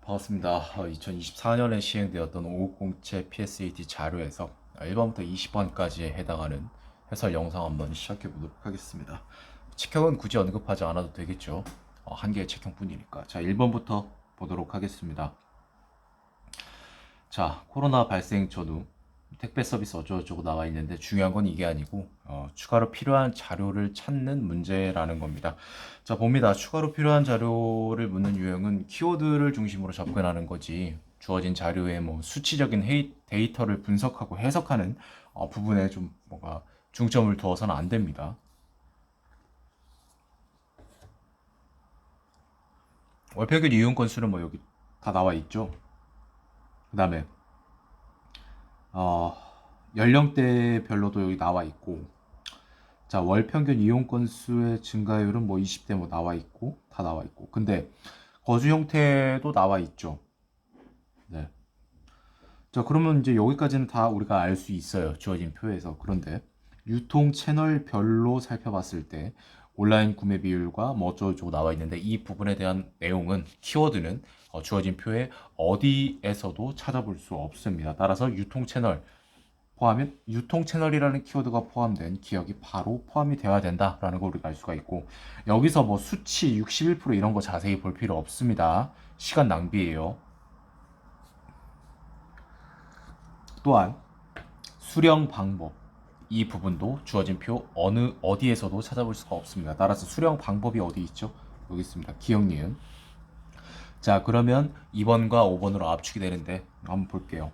반갑습니다. 2024년에 시행되었던 550채 PSAT 자료에서 1번부터 20번까지에 해당하는 해설 영상 한번 시작해 보도록 하겠습니다. 책형은 굳이 언급하지 않아도 되겠죠. 한 개의 책형뿐이니까. 자, 1번부터 보도록 하겠습니다. 자, 코로나 발생 전후 택배 서비스 어쩌고저쩌고 나와 있는데 중요한 건 이게 아니고 추가로 필요한 자료를 찾는 문제라는 겁니다. 자, 봅니다. 추가로 필요한 자료를 묻는 유형은 키워드를 중심으로 접근하는 거지 주어진 자료의 뭐 수치적인 데이터를 분석하고 해석하는 부분에 좀 뭔가 중점을 두어서는 안 됩니다. 월평균 이용 건수는 뭐 여기 다 나와 있죠. 그 다음에 어, 연령대별로도 여기 나와 있고, 자, 월 평균 이용 건수의 증가율은 뭐 20대 뭐 나와 있고, 다 나와 있고. 근데 거주 형태도 나와 있죠. 네. 자, 그러면 이제 여기까지는 다 우리가 알 수 있어요. 주어진 표에서. 그런데 유통 채널별로 살펴봤을 때 온라인 구매 비율과 뭐 어쩌고저쩌고 나와 있는데 이 부분에 대한 내용은 키워드는 주어진 표에 어디에서도 찾아볼 수 없습니다. 따라서 유통 채널 포함은 유통 채널이라는 키워드가 포함된 기억이 바로 포함이 되어야 된다라는 걸 우리가 알 수가 있고, 여기서 뭐 수치 61% 이런 거 자세히 볼 필요 없습니다. 시간 낭비예요. 또한 수령 방법, 이 부분도 주어진 표 어디에서도 찾아볼 수가 없습니다. 따라서 수령 방법이 어디 있죠? 여기 있습니다. 기억 니은. 자, 그러면 2번과 5번으로 압축이 되는데 한번 볼게요.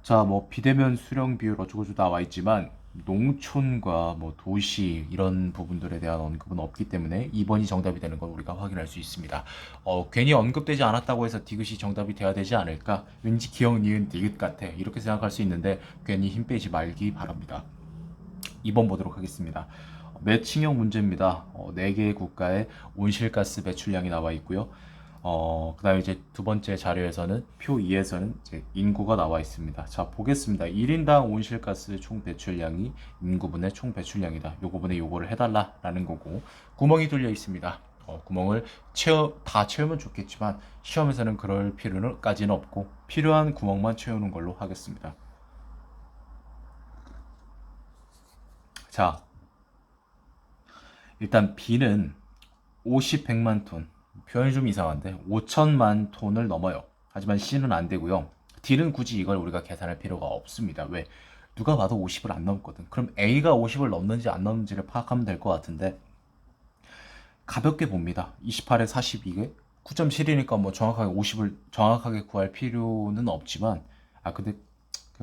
자, 뭐 비대면 수령 비율 어쩌고저쩌고 나와 있지만 농촌과 뭐 도시 이런 부분들에 대한 언급은 없기 때문에 2번이 정답이 되는 걸 우리가 확인할 수 있습니다. 괜히 언급되지 않았다고 해서 디귿이 정답이 돼야 되지 않을까? 왠지 기억 니은 디귿 같아. 이렇게 생각할 수 있는데 괜히 힘 빼지 말기 바랍니다. 2번 보도록 하겠습니다. 매칭형 문제입니다. 4개의 국가의 온실가스 배출량이 나와 있고요. 그 다음에 이제 두 번째 자료에서는 표 2에서는 이제 인구가 나와 있습니다. 자, 보겠습니다. 1인당 온실가스 총 배출량이 인구분의 총 배출량이다. 요거분의 요거를 해달라라는 거고, 구멍이 뚫려 있습니다. 구멍을 다 채우면 좋겠지만 시험에서는 그럴 필요까지는 없고 필요한 구멍만 채우는 걸로 하겠습니다. 자, 일단 B는 50, 100만 톤. 표현이 좀 이상한데 5천만 톤을 넘어요. 하지만 C는 안 되고요. D는 굳이 이걸 우리가 계산할 필요가 없습니다. 왜? 누가 봐도 50을 안 넘거든. 그럼 A가 50을 넘는지 안 넘는지를 파악하면 될 것 같은데 가볍게 봅니다. 28에 42개 9.7이니까 뭐 정확하게 50을 정확하게 구할 필요는 없지만 근데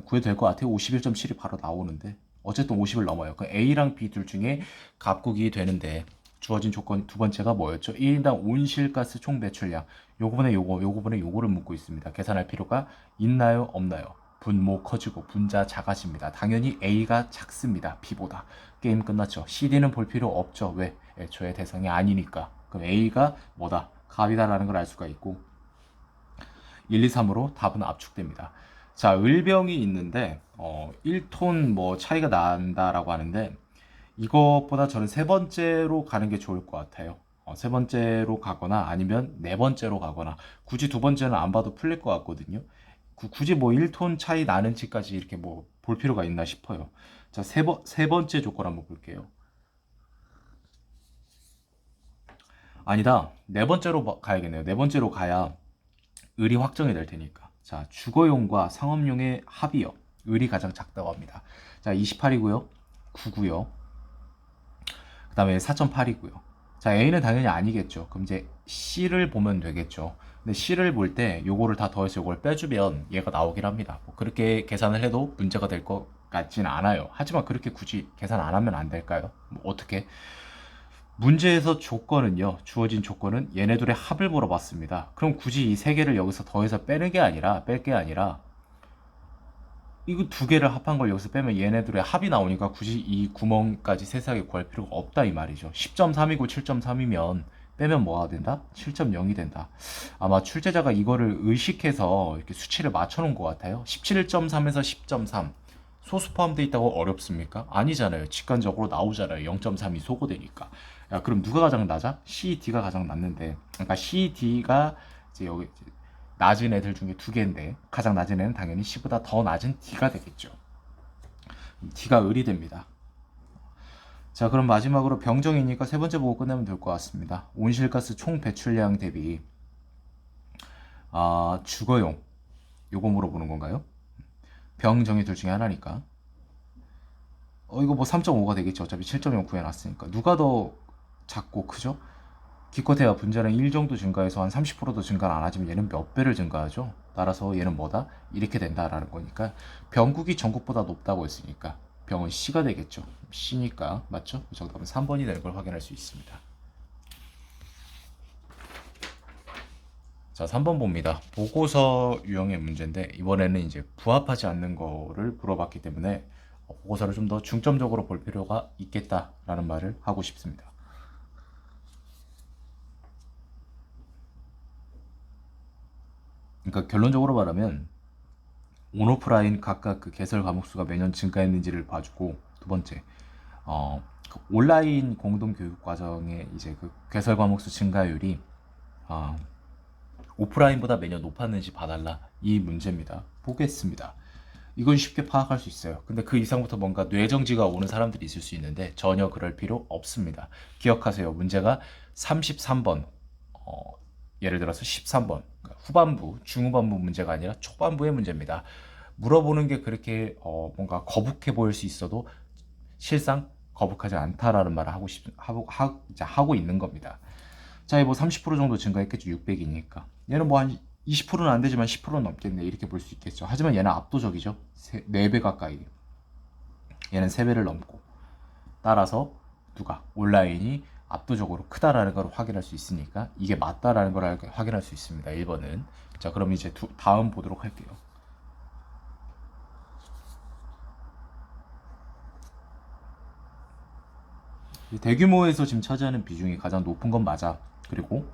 구해도 될 것 같아요. 51.7이 바로 나오는데 어쨌든 50을 넘어요. 그 A랑 B 둘 중에 갑국이 되는데 주어진 조건 두 번째가 뭐였죠? 1인당 온실가스 총 배출량. 요거분에 요거분에 요거를 묻고 있습니다. 계산할 필요가 있나요? 없나요? 분모 커지고 분자 작아집니다. 당연히 A가 작습니다. B보다. 게임 끝났죠. CD는 볼 필요 없죠. 왜? 애초에 대상이 아니니까. 그럼 A가 뭐다? 갑이다라는 걸 알 수가 있고 1, 2, 3으로 답은 압축됩니다. 자, 을병이 있는데 1톤 뭐 차이가 난다라고 하는데 이것보다 저는 세 번째로 가는 게 좋을 것 같아요. 세 번째로 가거나 아니면 네 번째로 가거나 굳이 두 번째는 안 봐도 풀릴 것 같거든요. 굳이 뭐 1톤 차이 나는지까지 이렇게 뭐 볼 필요가 있나 싶어요. 자, 세 번째 조건 한번 볼게요. 아니다. 네 번째로 가야겠네요. 네 번째로 가야 을이 확정이 될 테니까. 자, 주거용과 상업용의 합이요. 을이 가장 작다고 합니다. 자, 28이고요. 9고요. 그 다음에 4.8이고요. 자, A는 당연히 아니겠죠. 그럼 이제 C를 보면 되겠죠. 근데 C를 볼 때 요거를 다 더해서 요걸 빼주면 얘가 나오긴 합니다. 뭐 그렇게 계산을 해도 문제가 될 것 같진 않아요. 하지만 그렇게 굳이 계산 안 하면 안 될까요? 뭐 어떻게? 문제에서 조건은요, 주어진 조건은 얘네들의 합을 물어봤습니다. 그럼 굳이 이 세 개를 여기서 더해서 빼는 게 아니라, 뺄 게 아니라, 이거 두 개를 합한 걸 여기서 빼면 얘네들의 합이 나오니까 굳이 이 구멍까지 세세하게 구할 필요가 없다 이 말이죠. 10.3이고 7.3이면 빼면 뭐가 된다? 7.0이 된다. 아마 출제자가 이거를 의식해서 이렇게 수치를 맞춰놓은 것 같아요. 17.3에서 10.3. 소수 포함되어 있다고 어렵습니까? 아니잖아요. 직관적으로 나오잖아요. 0.3이 소거되니까. 야, 그럼 누가 가장 낮아? C, D가 가장 낮는데. 그러니까 C, D가 이제 여기 낮은 애들 중에 두 개인데 가장 낮은 애는 당연히 C보다 더 낮은 D가 되겠죠. D가 을이 됩니다. 자, 그럼 마지막으로 병정이니까 세 번째 보고 끝내면 될 것 같습니다. 온실가스 총 배출량 대비 주거용 요거 물어보는 건가요? 병정이 둘 중에 하나니까 이거 뭐 3.5가 되겠죠. 어차피 7.0 구해놨으니까. 누가 더 작고 크죠? 기껏해야 분자량 1 정도 증가해서 한 30%도 증가를 안 하지만 얘는 몇 배를 증가하죠. 따라서 얘는 뭐다? 이렇게 된다라는 거니까 병국이 전국보다 높다고 했으니까 병은 C가 되겠죠. C니까 맞죠? 정답은 3번이 되는 걸 확인할 수 있습니다. 자, 3번 봅니다. 보고서 유형의 문제인데 이번에는 이제 부합하지 않는 거를 물어봤기 때문에 보고서를 좀 더 중점적으로 볼 필요가 있겠다라는 말을 하고 싶습니다. 그러니까 결론적으로 말하면 온오프라인 각각 그 개설 과목수가 매년 증가했는지를 봐주고, 두 번째 그 온라인 공동 교육 과정의 이제 그 개설 과목수 증가율이 오프라인보다 매년 높았는지 봐달라, 이 문제입니다. 보겠습니다. 이건 쉽게 파악할 수 있어요. 근데 그 이상부터 뭔가 뇌정지가 오는 사람들이 있을 수 있는데 전혀 그럴 필요 없습니다. 기억하세요. 문제가 33번, 예를 들어서 13번, 그러니까 후반부, 중후반부 문제가 아니라 초반부의 문제입니다. 물어보는 게 그렇게 뭔가 거북해 보일 수 있어도 실상 거북하지 않다라는 말을 하고 있는 겁니다. 자, 뭐 30% 정도 증가했겠죠. 600이니까. 얘는 뭐 한 20%는 안 되지만 10%는 넘겠네. 이렇게 볼 수 있겠죠. 하지만 얘는 압도적이죠. 4배 가까이. 얘는 3배를 넘고. 따라서 누가? 온라인이 압도적으로 크다라는 걸 확인할 수 있으니까 이게 맞다라는 걸 확인할 수 있습니다. 1번은. 자, 그럼 이제 다음 보도록 할게요. 대규모에서 지금 차지하는 비중이 가장 높은 건 맞아. 그리고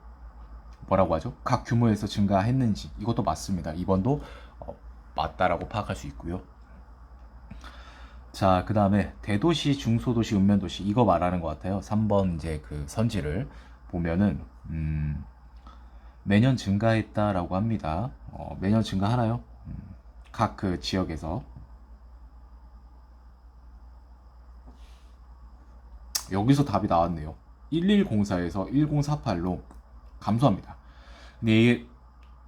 뭐라고 하죠? 각 규모에서 증가했는지, 이것도 맞습니다. 2번도 맞다라고 파악할 수 있고요. 자, 그 다음에 대도시, 중소도시, 읍면도시, 이거 말하는 것 같아요. 3번 이제 그 선지를 보면은 매년 증가했다라고 합니다. 매년 증가하나요? 각 그 지역에서. 여기서 답이 나왔네요. 1104에서 1048로 감소합니다. 근데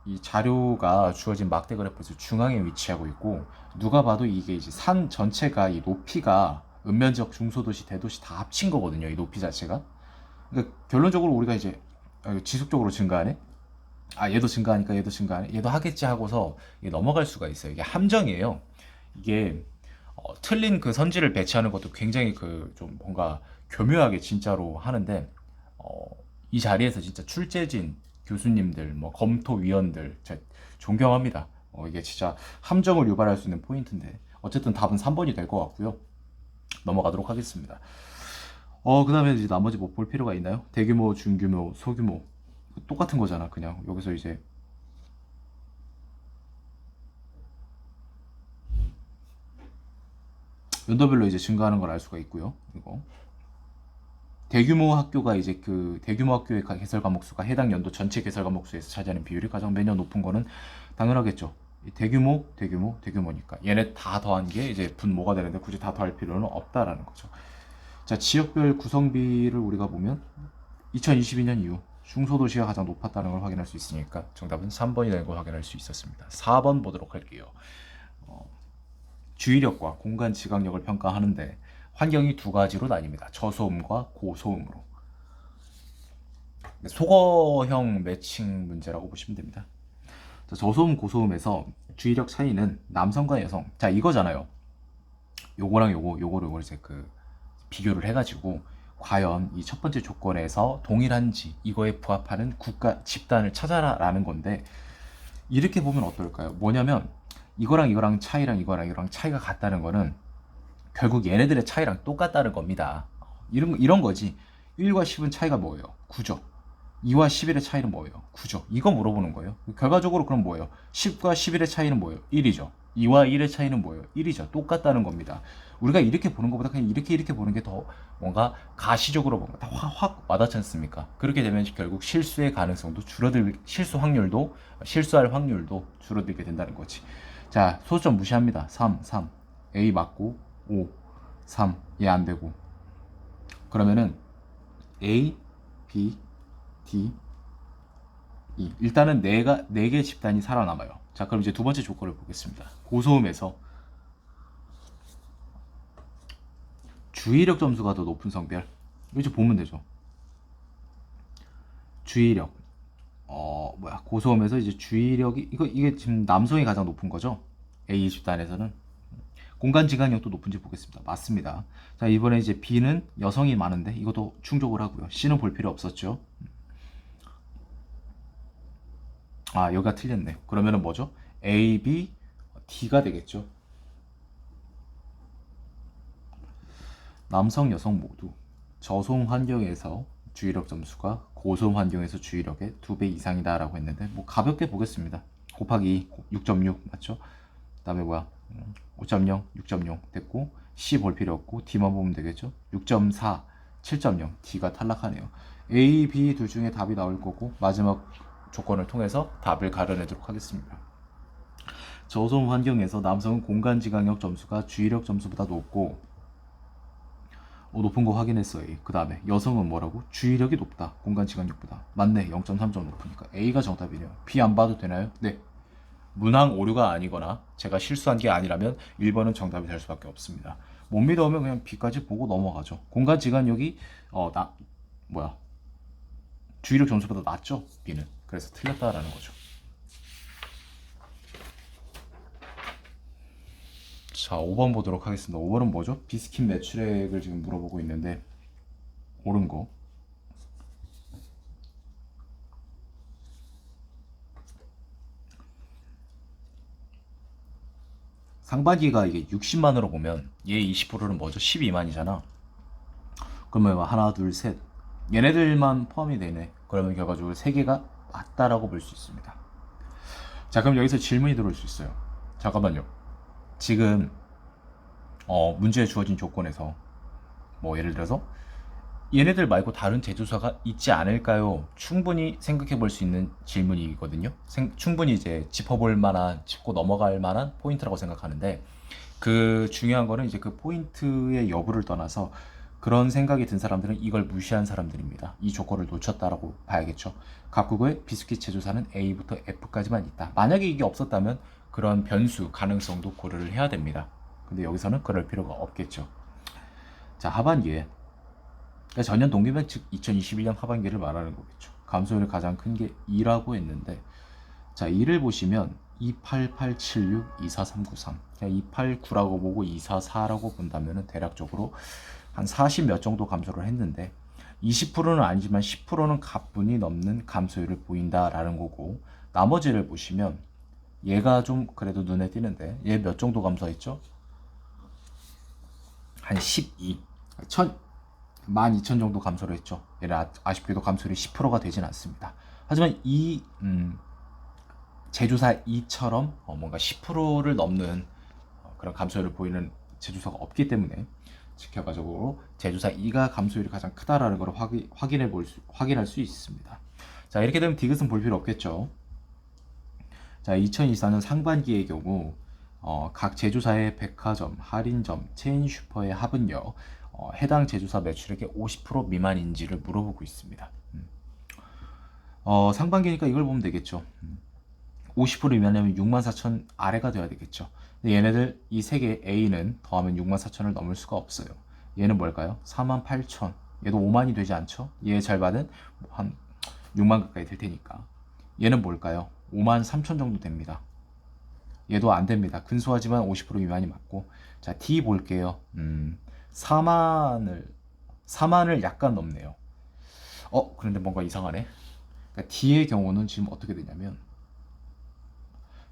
이 자료가 주어진 막대 그래프에서 중앙에 위치하고 있고, 누가 봐도 이게 이제 산 전체가 이 높이가 읍면지역, 중소도시, 대도시 다 합친 거거든요. 이 높이 자체가. 그러니까 결론적으로 우리가 이제 지속적으로 증가하네. 얘도 증가하니까 얘도 증가하네. 얘도 하겠지 하고서 넘어갈 수가 있어요. 이게 함정이에요. 이게 틀린 그 선지를 배치하는 것도 굉장히 그 좀 뭔가 교묘하게 진짜로 하는데, 이 자리에서 진짜 출제진 교수님들, 뭐 검토위원들 존경합니다. 이게 진짜 함정을 유발할 수 있는 포인트인데, 어쨌든 답은 3번이 될 것 같고요. 넘어가도록 하겠습니다. 그 다음에 이제 나머지 뭐 볼 필요가 있나요? 대규모, 중규모, 소규모 똑같은 거잖아. 그냥 여기서 이제 연도별로 이제 증가하는 걸 알 수가 있고요. 이거 대규모 학교가 이제 그 대규모 학교의 개설 과목 수가 해당 연도 전체 개설 과목 수에서 차지하는 비율이 가장 매년 높은 거는 당연하겠죠. 대규모니까 얘네 다 더한 게 이제 분모가 되는데 굳이 다 더할 필요는 없다라는 거죠. 자, 지역별 구성비를 우리가 보면 2022년 이후 중소도시가 가장 높았다는 걸 확인할 수 있으니까 정답은 3번이 되는 걸 확인할 수 있었습니다. 4번 보도록 할게요. 주의력과 공간 지각력을 평가하는데 환경이 두 가지로 나뉩니다. 저소음과 고소음으로. 소거형 매칭 문제라고 보시면 됩니다. 자, 저소음, 고소음에서 주의력 차이는 남성과 여성. 자, 이거잖아요. 요거랑 요거를 이제 그 비교를 해가지고 과연 이 첫 번째 조건에서 동일한지, 이거에 부합하는 국가 집단을 찾아라라는 건데, 이렇게 보면 어떨까요? 뭐냐면 이거랑 이거랑 차이가 같다는 거는 결국 얘네들의 차이랑 똑같다는 겁니다. 이런 거지. 1과 10은 차이가 뭐예요? 9죠. 2와 11의 차이는 뭐예요? 9죠. 이거 물어보는 거예요. 결과적으로 그럼 뭐예요? 10과 11의 차이는 뭐예요? 1이죠. 2와 1의 차이는 뭐예요? 1이죠. 똑같다는 겁니다. 우리가 이렇게 보는 것보다 그냥 이렇게 보는 게 더 뭔가 가시적으로 뭔가 확 와닿지 않습니까? 그렇게 되면 결국 실수의 가능성도 실수할 확률도 줄어들게 된다는 거지. 자, 소수점 무시합니다. 3, A 맞고 5, 3, 얘 안 되고. 그러면은 A, B, D, E. 일단은 네 개의 집단이 살아남아요. 자, 그럼 이제 두 번째 조건을 보겠습니다. 고소음에서 주의력 점수가 더 높은 성별. 이거 보면 되죠. 주의력. 고소음에서 이제 주의력이 이게 지금 남성이 가장 높은 거죠. A 집단에서는 공간 지각력도 높은지 보겠습니다. 맞습니다. 자, 이번에 이제 B는 여성이 많은데 이것도 충족을 하고요. C는 볼 필요 없었죠. 아, 여기가 틀렸네. 그러면은 뭐죠? A, B, D가 되겠죠. 남성, 여성 모두 저소음 환경에서 주의력 점수가 고소음 환경에서 주의력의 2배 이상이다 라고 했는데 뭐 가볍게 보겠습니다. 곱하기 6.6 맞죠? 그 다음에 5.0, 6.0 됐고 C 볼 필요 없고 D만 보면 되겠죠? 6.4, 7.0 D가 탈락하네요. A, B 둘 중에 답이 나올 거고 마지막 조건을 통해서 답을 가려내도록 하겠습니다. 저소음 환경에서 남성은 공간 지각력 점수가 주의력 점수보다 높고 높은 거 확인했어. A. 그 다음에 여성은 뭐라고? 주의력이 높다. 공간 지각력보다. 맞네. 0.3점 높으니까 A가 정답이네요. B 안 봐도 되나요? 네. 문항 오류가 아니거나 제가 실수한 게 아니라면 1번은 정답이 될 수밖에 없습니다. 못 믿어오면 그냥 B까지 보고 넘어가죠. 공간 지각력이 주의력 점수보다 낮죠. B는. 그래서 틀렸다라는 거죠. 자, 5번 보도록 하겠습니다. 5번은 뭐죠? 비스킷 매출액을 지금 물어보고 있는데 옳은 거. 상반기가 이게 60만으로 보면 얘 20%는 뭐죠? 12만이잖아. 그러면 하나, 둘, 셋. 얘네들만 포함이 되네. 그러면 결과적으로 3개가 맞다라고 볼 수 있습니다. 자, 그럼 여기서 질문이 들어올 수 있어요. 잠깐만요. 지금 문제에 주어진 조건에서 뭐 예를 들어서 얘네들 말고 다른 제조사가 있지 않을까요? 충분히 생각해 볼 수 있는 질문이거든요. 충분히 이제 짚어볼 만한, 짚고 넘어갈 만한 포인트라고 생각하는데 그 중요한 거는 이제 그 포인트의 여부를 떠나서 그런 생각이 든 사람들은 이걸 무시한 사람들입니다. 이 조건을 놓쳤다라고 봐야겠죠. 각국의 비스킷 제조사는 A부터 F까지만 있다. 만약에 이게 없었다면 그런 변수, 가능성도 고려를 해야 됩니다. 근데 여기서는 그럴 필요가 없겠죠. 자, 하반기에 그러니까 전년 동기면 즉 2021년 하반기를 말하는 거겠죠. 감소율이 가장 큰 게 2라고 했는데 자, 2를 보시면 28876, 24393 그냥 289라고 보고 244라고 본다면 대략적으로 한 40 몇 정도 감소를 했는데 20%는 아니지만 10%는 가뿐히 넘는 감소율을 보인다라는 거고 나머지를 보시면 얘가 좀 그래도 눈에 띄는데 얘 몇 정도 감소했죠? 한 12, 12,000 정도 감소를 했죠. 얘는 아쉽게도 감소율이 10%가 되진 않습니다. 하지만 이 제조사 2처럼 뭔가 10%를 넘는 그런 감소율을 보이는 제조사가 없기 때문에 결과적으로 제조사 2가 감소율이 가장 크다라는 걸 확인할 수 있습니다. 자, 이렇게 되면 디귿은 볼 필요 없겠죠. 자, 2024년 상반기의 경우 각 제조사의 백화점, 할인점, 체인 슈퍼의 합은요 해당 제조사 매출액의 50% 미만인지를 물어보고 있습니다. 상반기니까 이걸 보면 되겠죠. 50% 미만이면 64,000 아래가 돼야 되겠죠. 근데 얘네들 이 세 개 A는 더하면 64,000을 넘을 수가 없어요. 얘는 뭘까요? 48,000. 얘도 5만이 되지 않죠? 얘 잘 받은 한 6만 가까이 될 테니까. 얘는 뭘까요? 53,000 정도 됩니다. 얘도 안 됩니다. 근소하지만 50% 미만이 맞고. 자, D 볼게요. 4만을 약간 넘네요. 그런데 뭔가 이상하네. 그러니까 D의 경우는 지금 어떻게 되냐면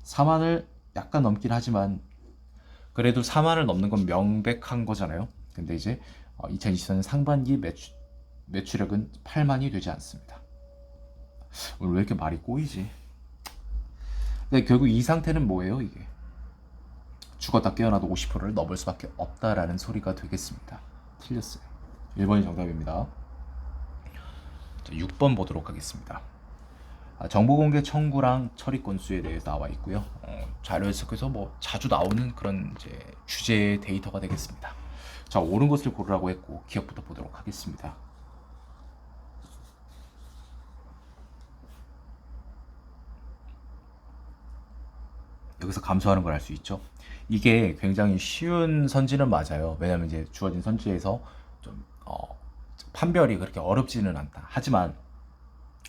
4만을 약간 넘긴 하지만 그래도 4만을 넘는 건 명백한 거잖아요. 근데 이제 2024년 상반기 매출액은 8만이 되지 않습니다. 오늘 왜 이렇게 말이 꼬이지? 근데 결국 이 상태는 뭐예요, 이게? 죽었다 깨어나도 50%를 넘을 수밖에 없다라는 소리가 되겠습니다. 틀렸어요. 1번이 정답입니다. 자, 6번 보도록 하겠습니다. 정보 공개 청구랑 처리 건수에 대해서 나와 있고요. 자료 해석에서 뭐 자주 나오는 그런 이제 주제 데이터가 되겠습니다. 자, 옳은 것을 고르라고 했고 기억부터 보도록 하겠습니다. 여기서 감소하는 걸 알 수 있죠. 이게 굉장히 쉬운 선지는 맞아요. 왜냐하면 이제 주어진 선지에서 좀 판별이 그렇게 어렵지는 않다. 하지만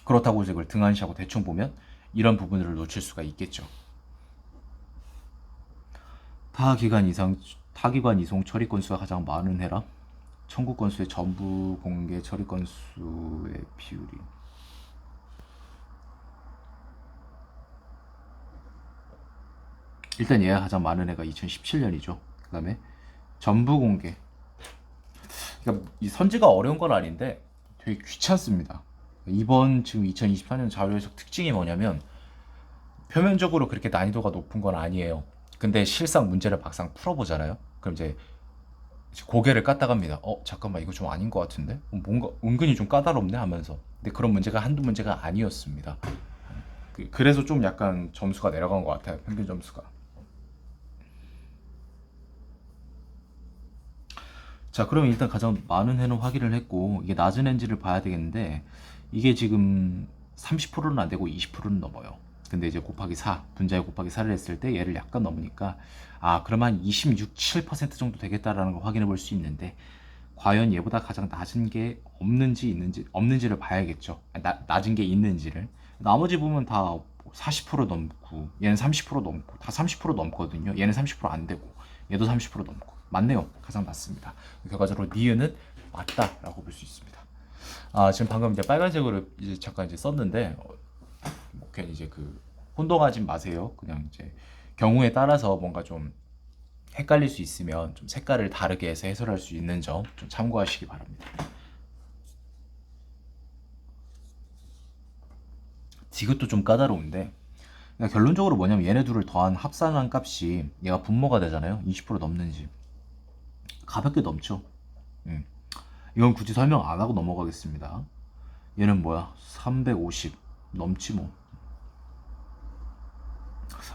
그렇다고 이걸 등한시하고 대충 보면 이런 부분들을 놓칠 수가 있겠죠. 타기관 이송 처리 건수가 가장 많은 해라. 청구 건수의 전부 공개 처리 건수의 비율이 일단 얘가 가장 많은 해가 2017년이죠. 그 다음에 전부 공개. 그러니까 이 선지가 어려운 건 아닌데 되게 귀찮습니다. 이번 지금 2024년 자료 해석 특징이 뭐냐면 표면적으로 그렇게 난이도가 높은 건 아니에요. 근데 실상 문제를 막상 풀어보잖아요. 그럼 이제 고개를 까딱합니다. 잠깐만 이거 좀 아닌 것 같은데? 뭔가 은근히 좀 까다롭네 하면서. 근데 그런 문제가 한두 문제가 아니었습니다. 그래서 좀 약간 점수가 내려간 것 같아요. 평균 점수가. 자, 그럼 일단 가장 많은 해는 확인을 했고 이게 낮은 엔지를 봐야 되겠는데 이게 지금 30%는 안 되고 20%는 넘어요. 근데 이제 곱하기 4, 분자에 곱하기 4를 했을 때 얘를 약간 넘으니까 그러면 한 26, 7% 정도 되겠다라는 걸 확인해 볼 수 있는데 과연 얘보다 가장 낮은 게 없는지를 봐야겠죠. 낮은 게 있는지를. 나머지 부분 다 40% 넘고 얘는 30% 넘고 다 30% 넘거든요. 얘는 30%안 되고 얘도 30% 넘고 맞네요. 가장 낮습니다. 결과적으로 니은은 맞다라고 볼 수 있습니다. 지금 방금 이제 빨간색으로 이제 잠깐 이제 썼는데 뭐 괜히 이제 혼동하지 마세요. 그냥 이제 경우에 따라서 뭔가 좀 헷갈릴 수 있으면 좀 색깔을 다르게 해서 해설할 수 있는 점 좀 참고하시기 바랍니다. 이것도 좀 까다로운데 그러니까 결론적으로 뭐냐면 얘네 둘을 더한 합산한 값이 얘가 분모가 되잖아요. 20% 넘는지 가볍게 넘죠. 이건 굳이 설명 안 하고 넘어가겠습니다. 얘는 뭐야? 350 넘지 뭐.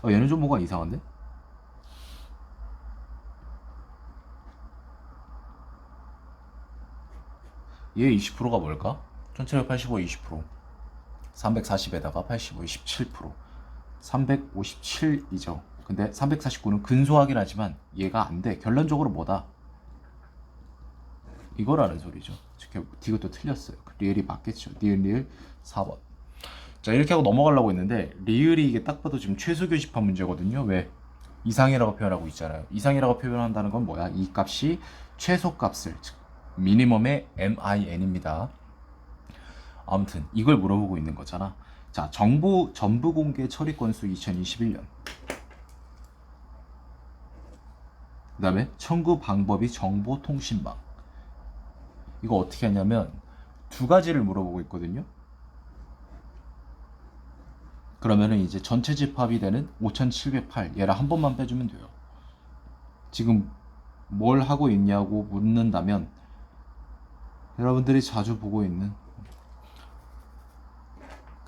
얘는 좀 뭐가 이상한데? 얘 20%가 뭘까? 1785 20% 340에다가 85 27% 357이죠. 근데 349는 근소하긴 하지만 얘가 안 돼. 결론적으로 뭐다? 이거라는 소리죠. 이것도 틀렸어요. 리을이 맞겠죠. 리을 4번. 자, 이렇게 하고 넘어가려고 했는데 리을이 이게 딱 봐도 지금 최소 교집합 문제거든요. 왜? 이상이라고 표현하고 있잖아요. 이상이라고 표현한다는 건 뭐야? 이 값이 최소값을 즉 미니멈의 MIN입니다. 아무튼 이걸 물어보고 있는 거잖아. 자, 전부 공개 처리 건수 2021년. 그 다음에 청구 방법이 정보통신망. 이거 어떻게 하냐면 두 가지를 물어보고 있거든요. 그러면은 이제 전체 집합이 되는 5708 얘를 한 번만 빼주면 돼요. 지금 뭘 하고 있냐고 묻는다면 여러분들이 자주 보고 있는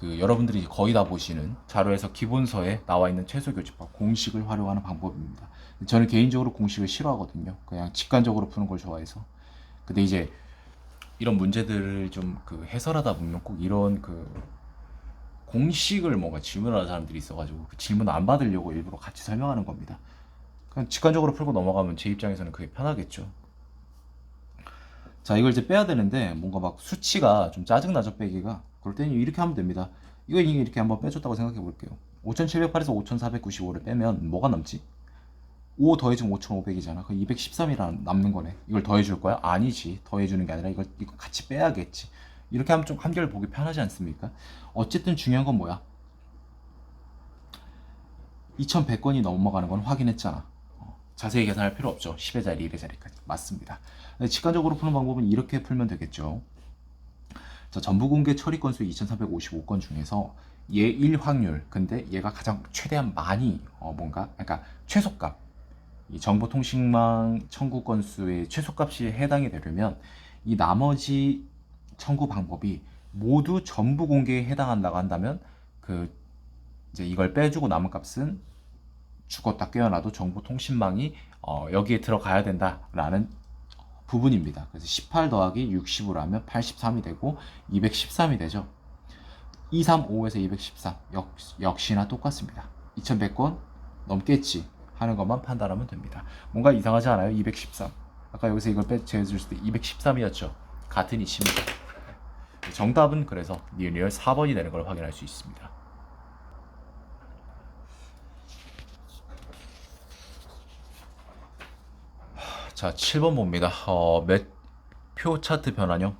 여러분들이 거의 다 보시는 자료에서 기본서에 나와 있는 최소 교집합 공식을 활용하는 방법입니다. 저는 개인적으로 공식을 싫어하거든요. 그냥 직관적으로 푸는 걸 좋아해서. 근데 이제 이런 문제들을 좀 해설하다 보면 꼭 이런 공식을 뭔가 질문하는 사람들이 있어가지고 그 질문 안 받으려고 일부러 같이 설명하는 겁니다. 그냥 직관적으로 풀고 넘어가면 제 입장에서는 그게 편하겠죠. 자, 이걸 이제 빼야 되는데 뭔가 막 수치가 좀 짜증나죠, 빼기가. 그럴 때는 이렇게 하면 됩니다. 이거 이렇게 한번 빼줬다고 생각해 볼게요. 5708에서 5495를 빼면 뭐가 남지? 5 더해주면 5500이잖아. 그 213이라 남는 거네. 이걸 더해줄 거야? 아니지. 더해주는 게 아니라 이거 같이 빼야겠지. 이렇게 하면 좀 한결 보기 편하지 않습니까? 어쨌든 중요한 건 뭐야? 2100건이 넘어가는 건 확인했잖아. 자세히 계산할 필요 없죠. 10의 자리, 1의 자리까지. 맞습니다. 직관적으로 푸는 방법은 이렇게 풀면 되겠죠. 자, 전부 공개 처리 건수 2355건 중에서 얘 1 확률. 근데 얘가 가장 최대한 많이 그러니까 최소값 이 정보통신망 청구 건수의 최소값이 해당이 되려면 이 나머지 청구 방법이 모두 전부 공개에 해당한다고 한다면 그 이제 이걸 빼주고 남은 값은 죽었다 깨어나도 정보통신망이 여기에 들어가야 된다라는 부분입니다. 그래서 18 더하기 60으로 하면 83이 되고 213이 되죠. 235에서 213 역시나 똑같습니다. 2100건 넘겠지 하는 것만 판단하면 됩니다. 뭔가 이상하지 않아요? 213 아까 여기서 이걸 제해줄 때 213이었죠. 같은 이치입니다. 정답은 그래서 니은리얼 4번이 되는 걸 확인할 수 있습니다. 자, 7번 봅니다. 표 차트 변환형.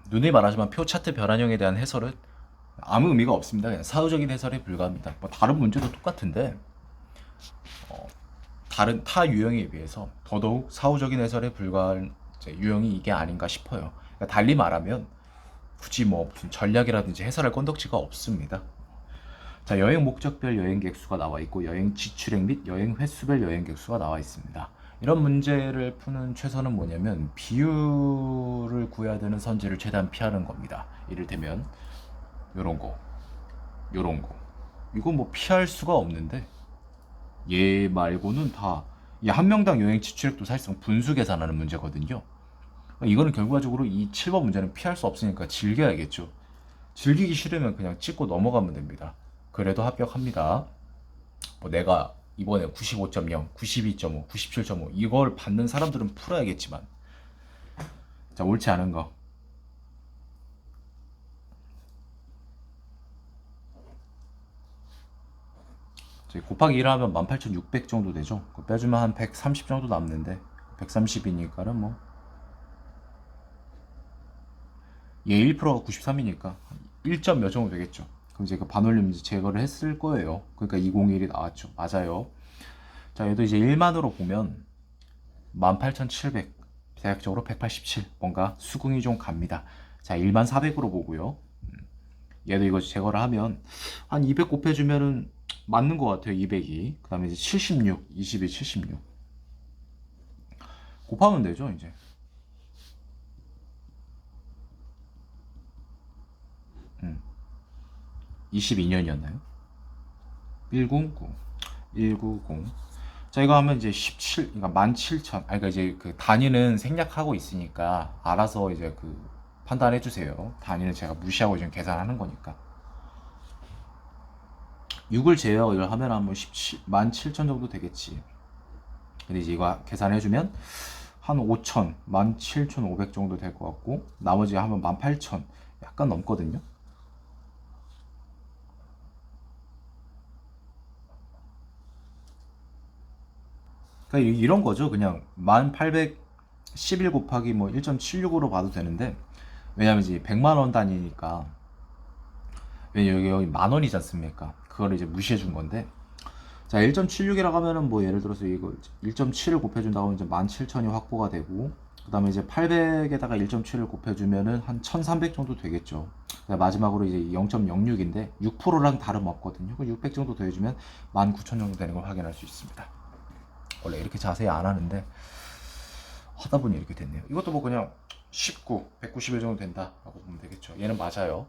누누이 말하지만 표 차트 변환형에 대한 해설은 아무 의미가 없습니다. 그냥 사후적인 해설에 불과합니다. 뭐 다른 문제도 똑같은데 다른 타 유형에 비해서 더더욱 사후적인 해설에 불과한 유형이 이게 아닌가 싶어요. 그러니까 달리 말하면 굳이 뭐 무슨 전략이라든지 해설할 건덕지가 없습니다. 자, 여행 목적별 여행객 수가 나와 있고 여행 지출액 및 여행 횟수별 여행객 수가 나와 있습니다. 이런 문제를 푸는 최선은 뭐냐면 비율을 구해야 되는 선지를 최대한 피하는 겁니다. 이를테면 요런 거 이거 뭐 피할 수가 없는데 얘 말고는 다 한 명당 여행 지출액도 사실상 분수 계산하는 문제거든요. 이거는 결과적으로 이 7번 문제는 피할 수 없으니까 즐겨야겠죠. 즐기기 싫으면 그냥 찍고 넘어가면 됩니다. 그래도 합격합니다. 뭐 내가 이번에 95.0, 92.5, 97.5 이걸 받는 사람들은 풀어야겠지만 자, 옳지 않은 거 곱하기 1 하면 18,600 정도 되죠. 그거 빼주면 한 130 정도 남는데 130이니까는 뭐 얘 1%가 93이니까 1점 몇 정도 되겠죠. 그럼 이제 그 반올림 제거를 했을 거예요. 그러니까 201이 나왔죠. 맞아요. 자, 얘도 이제 1만으로 보면 18,700 대략적으로 187 뭔가 수긍이 좀 갑니다. 자, 14,400으로 보고요. 얘도 이거 제거를 하면 한 200 곱해주면은 맞는 것 같아요. 200이. 그 다음에 이제 76, 22, 76 곱하면 되죠. 이제 22년이었나요? 109, 190. 자, 이거 하면 이제 17, 그러니까 17,000. 그러니까 이제 그 단위는 생략하고 있으니까 알아서 이제 그 판단해 주세요. 단위는 제가 무시하고 지금 계산하는 거니까. 6을 제외하고 이걸 하면 한 17,000 정도 되겠지. 근데 이제 이거 계산해주면 한 5,000, 17,500 정도 될 것 같고, 나머지 하면 18,000 약간 넘거든요. 그러니까 이런 거죠. 그냥 1811 곱하기 뭐 1.76으로 봐도 되는데, 왜냐면 이제 100만 원 단위니까, 왜냐면 여기 만 원이지 않습니까? 그걸 이제 무시해 준 건데, 자, 1.76이라고 하면은 뭐 예를 들어서 이거 1.7을 곱해준다고 하면 이제 17,000이 확보가 되고, 그 다음에 이제 800에다가 1.7을 곱해주면은 한 1300 정도 되겠죠. 마지막으로 이제 0.06인데 6%랑 다름없거든요. 600 정도 더해주면 19,000 정도 되는 걸 확인할 수 있습니다. 원래 이렇게 자세히 안 하는데 하다 보니 이렇게 됐네요. 이것도 뭐 그냥 19, 191 정도 된다라고 보면 되겠죠. 얘는 맞아요.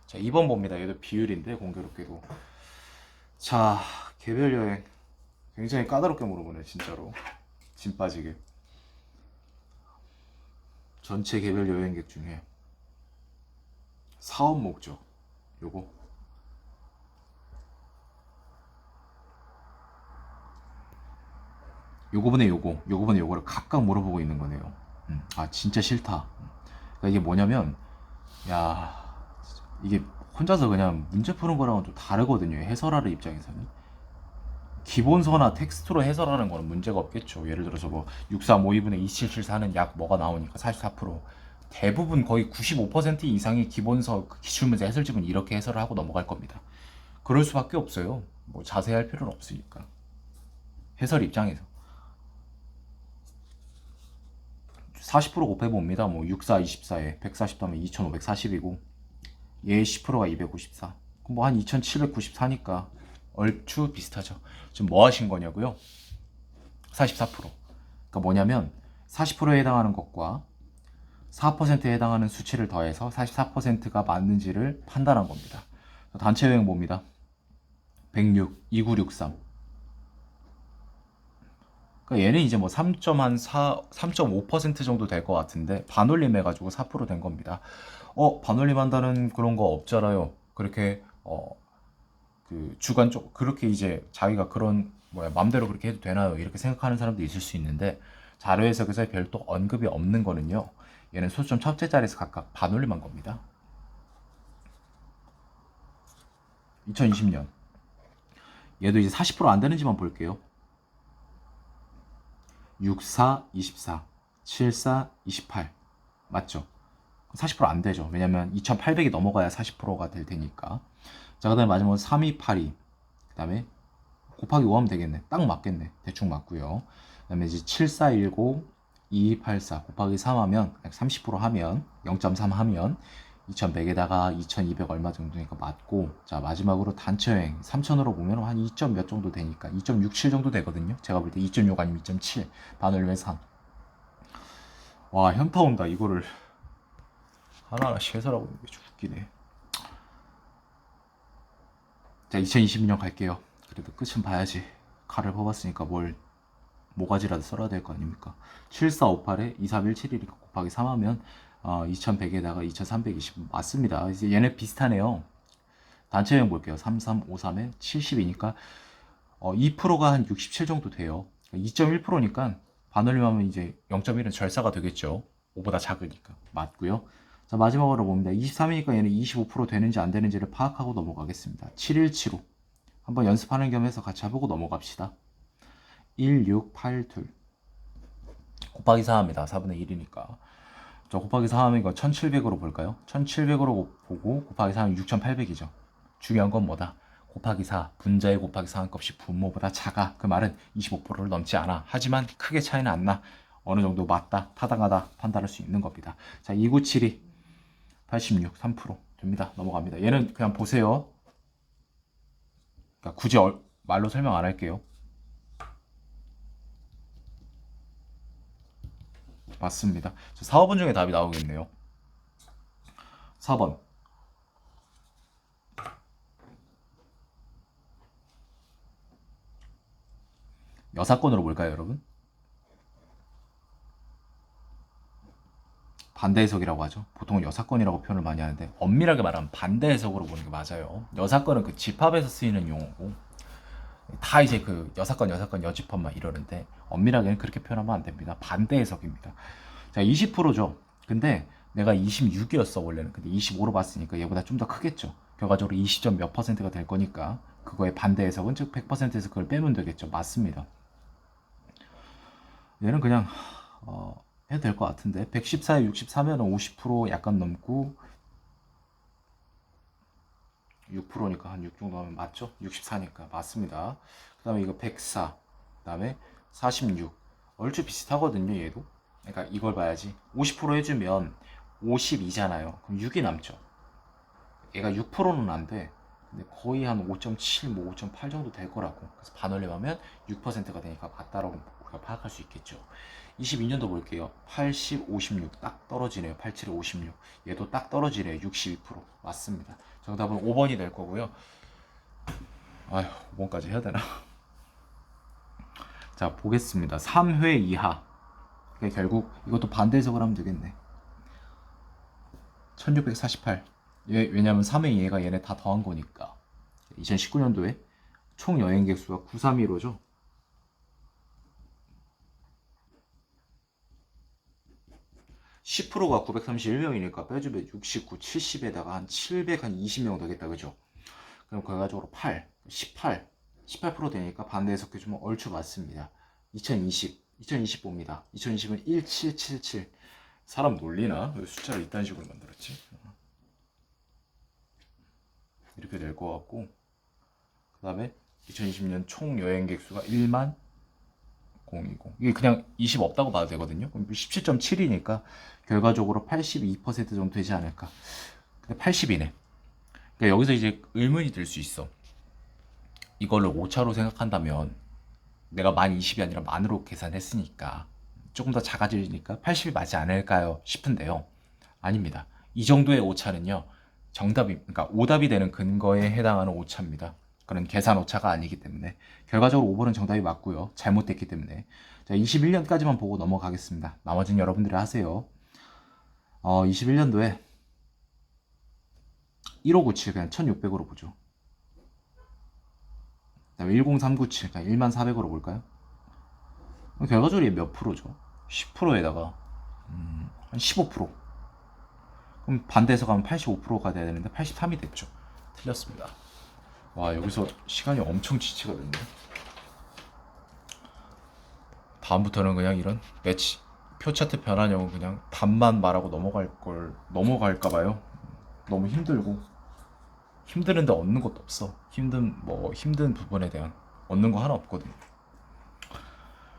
자, 2번 봅니다. 얘도 비율인데 공교롭게도. 자, 개별 여행 굉장히 까다롭게 물어보네 진짜로. 진 빠지게. 전체 개별 여행객 중에 사업 목적 요거분에 요거를 각각 물어보고 있는 거네요. 아, 진짜 싫다. 그러니까 이게 뭐냐면, 야, 이게 혼자서 그냥 문제 푸는 거랑은 좀 다르거든요. 해설하는 입장에서는. 기본서나 텍스트로 해설하는 거는 문제가 없겠죠. 예를 들어서 뭐 635,2분의 2774는 약 뭐가 나오니까 44%. 대부분 거의 95% 이상의 기본서 기출문제 해설집은 이렇게 해설을 하고 넘어갈 겁니다. 그럴 수밖에 없어요. 뭐 자세히 할 필요는 없으니까. 해설 입장에서 40% 곱해봅니다. 뭐 64, 24에 140하면 2540이고 얘 10%가 254. 뭐 한 2794니까 얼추 비슷하죠. 지금 뭐 하신 거냐고요? 44%. 그러니까 뭐냐면 40%에 해당하는 것과 4%에 해당하는 수치를 더해서 44%가 맞는지를 판단한 겁니다. 단체 여행 봅니다. 106, 2963. 그러니까 얘는 이제 뭐 3.5% 정도 될 것 같은데 반올림 해가지고 4%된 겁니다. 반올림 한다는 그런 거 없잖아요. 그렇게 그 주관 쪽 그렇게 이제 자기가 그런 맘대로 그렇게 해도 되나요? 이렇게 생각하는 사람도 있을 수 있는데 자료 해석에서 별도 언급이 없는 거는요. 얘는 소점 첫째 자리에서 각각 반올림한 겁니다. 2020년 얘도 이제 40%안 되는지만 볼게요. 64, 24, 74, 28 맞죠? 40%안 되죠. 왜냐면 2800이 넘어가야 40%가 될 테니까. 자, 그 다음에 마지막으로 3282. 그 다음에 곱하기 5 하면 되겠네. 딱 맞겠네. 대충 맞고요. 그 다음에 이제 7419, 2284 곱하기 3 하면 30% 하면 0.3 하면 2100에다가 2200 얼마 정도니까 맞고, 자 마지막으로 단체 여행 3000으로 보면 한 2점 몇 정도 되니까 2.67 정도 되거든요. 제가 볼 때 2.6 아니면 2.7 반올림의 상. 와 현타 온다. 이거를 하나하나씩 해설하고 있는 게 좀 웃기네. 자 2020년 갈게요. 그래도 끝은 봐야지. 칼을 뽑았으니까 뭘 모가지라도 썰어야 될 거 아닙니까? 7458에 2317이니까 곱하기 3 하면 2100에다가 2320 맞습니다. 이제 얘네 비슷하네요. 단체 여행 볼게요. 3353에 70이니까 2%가 한 67 정도 돼요. 2.1%니까 반올림하면 이제 0.1은 절사가 되겠죠. 5보다 작으니까 맞고요. 자 마지막으로 봅니다. 23이니까 얘는 25% 되는지 안 되는지를 파악하고 넘어가겠습니다. 7175 한번 연습하는 겸해서 같이 해보고 넘어갑시다. 1682 곱하기 4합니다. 4분의 1이니까 저 곱하기 4 하면 이거 1700으로 볼까요? 1700으로 보고 곱하기 4 하면 6800이죠. 중요한 건 뭐다? 곱하기 4, 분자의 곱하기 4한 값이 분모보다 작아. 그 말은 25%를 넘지 않아. 하지만 크게 차이는 안 나. 어느 정도 맞다, 타당하다 판단할 수 있는 겁니다. 자, 2972, 86, 3% 됩니다. 넘어갑니다. 얘는 그냥 보세요. 그러니까 굳이 말로 설명 안 할게요. 맞습니다. 4, 5번 중에 답이 나오겠네요. 4번. 여사건으로 볼까요, 여러분? 반대 해석이라고 하죠. 보통은 여사건이라고 표현을 많이 하는데 엄밀하게 말하면 반대 해석으로 보는 게 맞아요. 여사건은 그 집합에서 쓰이는 용어고 다 이제 그 여사건, 여집합 막 이러는데 엄밀하게는 그렇게 표현하면 안 됩니다. 반대 해석입니다. 자, 20%죠. 근데 내가 26이었어 원래는. 근데 25로 봤으니까 얘보다 좀 더 크겠죠. 결과적으로 20점 몇 %가 될 거니까 그거의 반대 해석은 즉 100%에서 그걸 빼면 되겠죠. 맞습니다. 얘는 그냥 해도 될 것 같은데 114에 63면 50% 약간 넘고 6%니까 한 6 정도 하면 맞죠? 64니까 맞습니다. 그 다음에 이거 104, 그 다음에 46 얼추 비슷하거든요 얘도. 그러니까 이걸 봐야지. 50% 해주면 52잖아요. 그럼 6이 남죠. 얘가 6%는 안 돼. 근데 거의 한 5.7, 뭐 5.8 정도 될 거라고. 그래서 반올림하면 6%가 되니까 맞다라고 파악할 수 있겠죠. 22년도 볼게요. 80, 56 딱 떨어지네요. 87에 56 얘도 딱 떨어지네요. 62% 맞습니다. 정답은 5번이 될 거고요. 아휴 5번까지 해야 되나? 자 보겠습니다. 3회 이하 그러니까 결국 이것도 반대 해석을 하면 되겠네. 1648 왜냐면 3회 이해가 얘네 다 더한 거니까. 2019년도에 총 여행객 수가 9315죠. 10%가 931명이니까 빼주면 69, 70에다가 한 720명 되겠다. 그죠? 그럼 결과적으로 8, 18, 18% 되니까 반대 해석해주면 얼추 맞습니다. 2020 봅니다. 2020은 1777. 사람 놀리나? 왜 숫자를 이딴 식으로 만들었지? 이렇게 될 것 같고, 그 다음에 2020년 총 여행객 수가 1만 020. 이게 그냥 20 없다고 봐도 되거든요. 17.7이니까 결과적으로 82% 정도 되지 않을까. 근데 80이네. 그러니까 여기서 이제 의문이 들 수 있어. 이걸로 오차로 생각한다면 내가 만 20이 아니라 만으로 계산했으니까 조금 더 작아지니까 80이 맞지 않을까요 싶은데요. 아닙니다. 이 정도의 오차는요, 그러니까 오답이 되는 근거에 해당하는 오차입니다. 그런 계산 오차가 아니기 때문에 결과적으로 5번은 정답이 맞고요. 잘못됐기 때문에. 자, 21년까지만 보고 넘어가겠습니다. 나머지는 여러분들이 하세요. 21년도에 1597 그냥 1600으로 보죠. 그다음에 10397 그냥 1400으로 볼까요? 결과적으로 몇 프로죠? 10%에다가 한 15%. 그럼 반대해서 가면 85%가 돼야 되는데 83이 됐죠. 틀렸습니다. 와, 여기서 시간이 엄청 지치거든요. 다음부터는 그냥 이런 매치 표 차트 변환형은 그냥 답만 말하고 넘어갈까봐요. 너무 힘들고 힘드는데 얻는 것도 없어. 힘든 부분에 대한 얻는 거 하나 없거든요.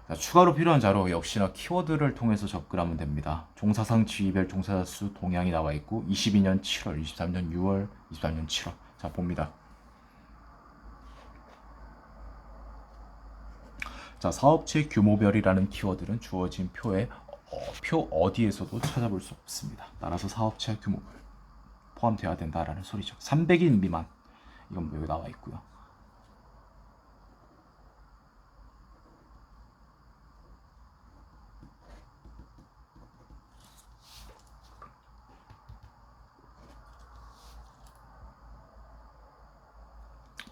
자, 추가로 필요한 자료 역시나 키워드를 통해서 접근하면 됩니다. 종사상 지위별 종사자 수 동향이 나와 있고 22년 7월, 23년 6월, 24년 7월. 자, 봅니다. 자, 사업체 규모별이라는 키워드는 주어진 표에 표 어디에서도 찾아볼 수 없습니다. 따라서 사업체 규모별 포함되어야 된다라는 소리죠. 300인 미만 이건 여기 나와 있고요.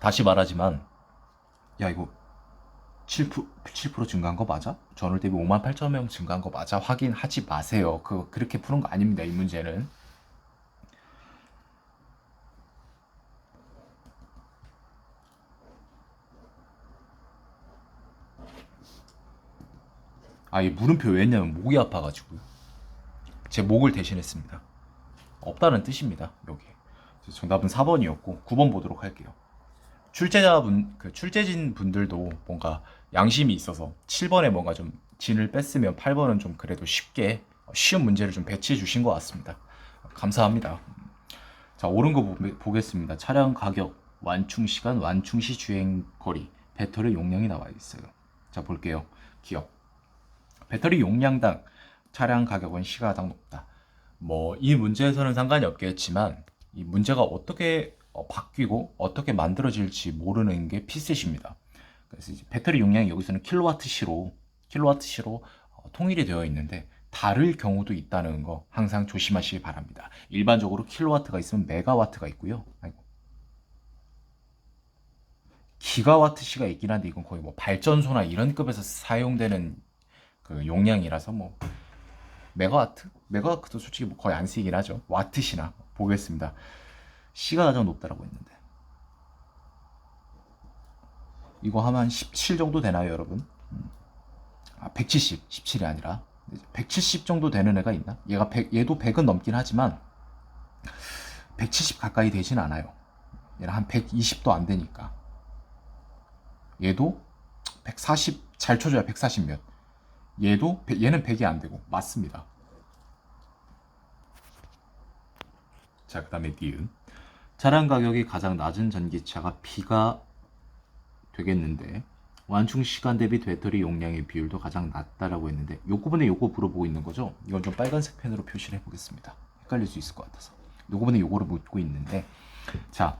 다시 말하지만 야 이거 7% 증가한 거 맞아? 전월 대비 58,000명 증가한 거 맞아? 확인하지 마세요. 그렇게 푸는 거 아닙니다. 이 문제는. 이 물음표 왜 했냐면 목이 아파가지고요. 제 목을 대신했습니다. 없다는 뜻입니다. 여기. 정답은 4번이었고 9번 보도록 할게요. 출제진 분들도 뭔가 양심이 있어서 7번에 뭔가 좀 진을 뺐으면 8번은 좀 그래도 쉬운 문제를 좀 배치해 주신 것 같습니다. 감사합니다. 자, 옳은 거 보겠습니다. 차량 가격, 완충 시간, 완충 시 주행 거리, 배터리 용량이 나와 있어요. 자, 볼게요. 기억. 배터리 용량당 차량 가격은 시가당 높다. 이 문제에서는 상관이 없겠지만 이 문제가 어떻게 바뀌고 어떻게 만들어질지 모르는 게 피셋입니다. 그래서 이제 배터리 용량이 여기서는 킬로와트시로 통일이 되어 있는데 다를 경우도 있다는 거 항상 조심하시기 바랍니다. 일반적으로 킬로와트가 있으면 메가와트가 있고요. 기가와트시가 있긴 한데 이건 거의 발전소나 이런 급에서 사용되는 그 용량이라서 메가와트도 솔직히 거의 안 쓰이긴 하죠. 와트시나 보겠습니다. C가 가장 높다라고 했는데 이거 하면 17 정도 되나요, 여러분? 170, 17이 아니라 170 정도 되는 애가 있나? 얘도 100은 넘긴 하지만 170 가까이 되진 않아요. 얘는 한 120도 안 되니까. 얘도 140 잘 쳐줘야 140 몇. 얘는 100이 안 되고 맞습니다. 자, 그다음에 니은. 차량 가격이 가장 낮은 전기차가 B가 되겠는데 완충 시간 대비 배터리 용량의 비율도 가장 낮다라고 했는데 요 부분에 요거 물어보고 있는 거죠. 이건 좀 빨간색 펜으로 표시를 해보겠습니다. 헷갈릴 수 있을 것 같아서 요 부분에 요거를 묻고 있는데 자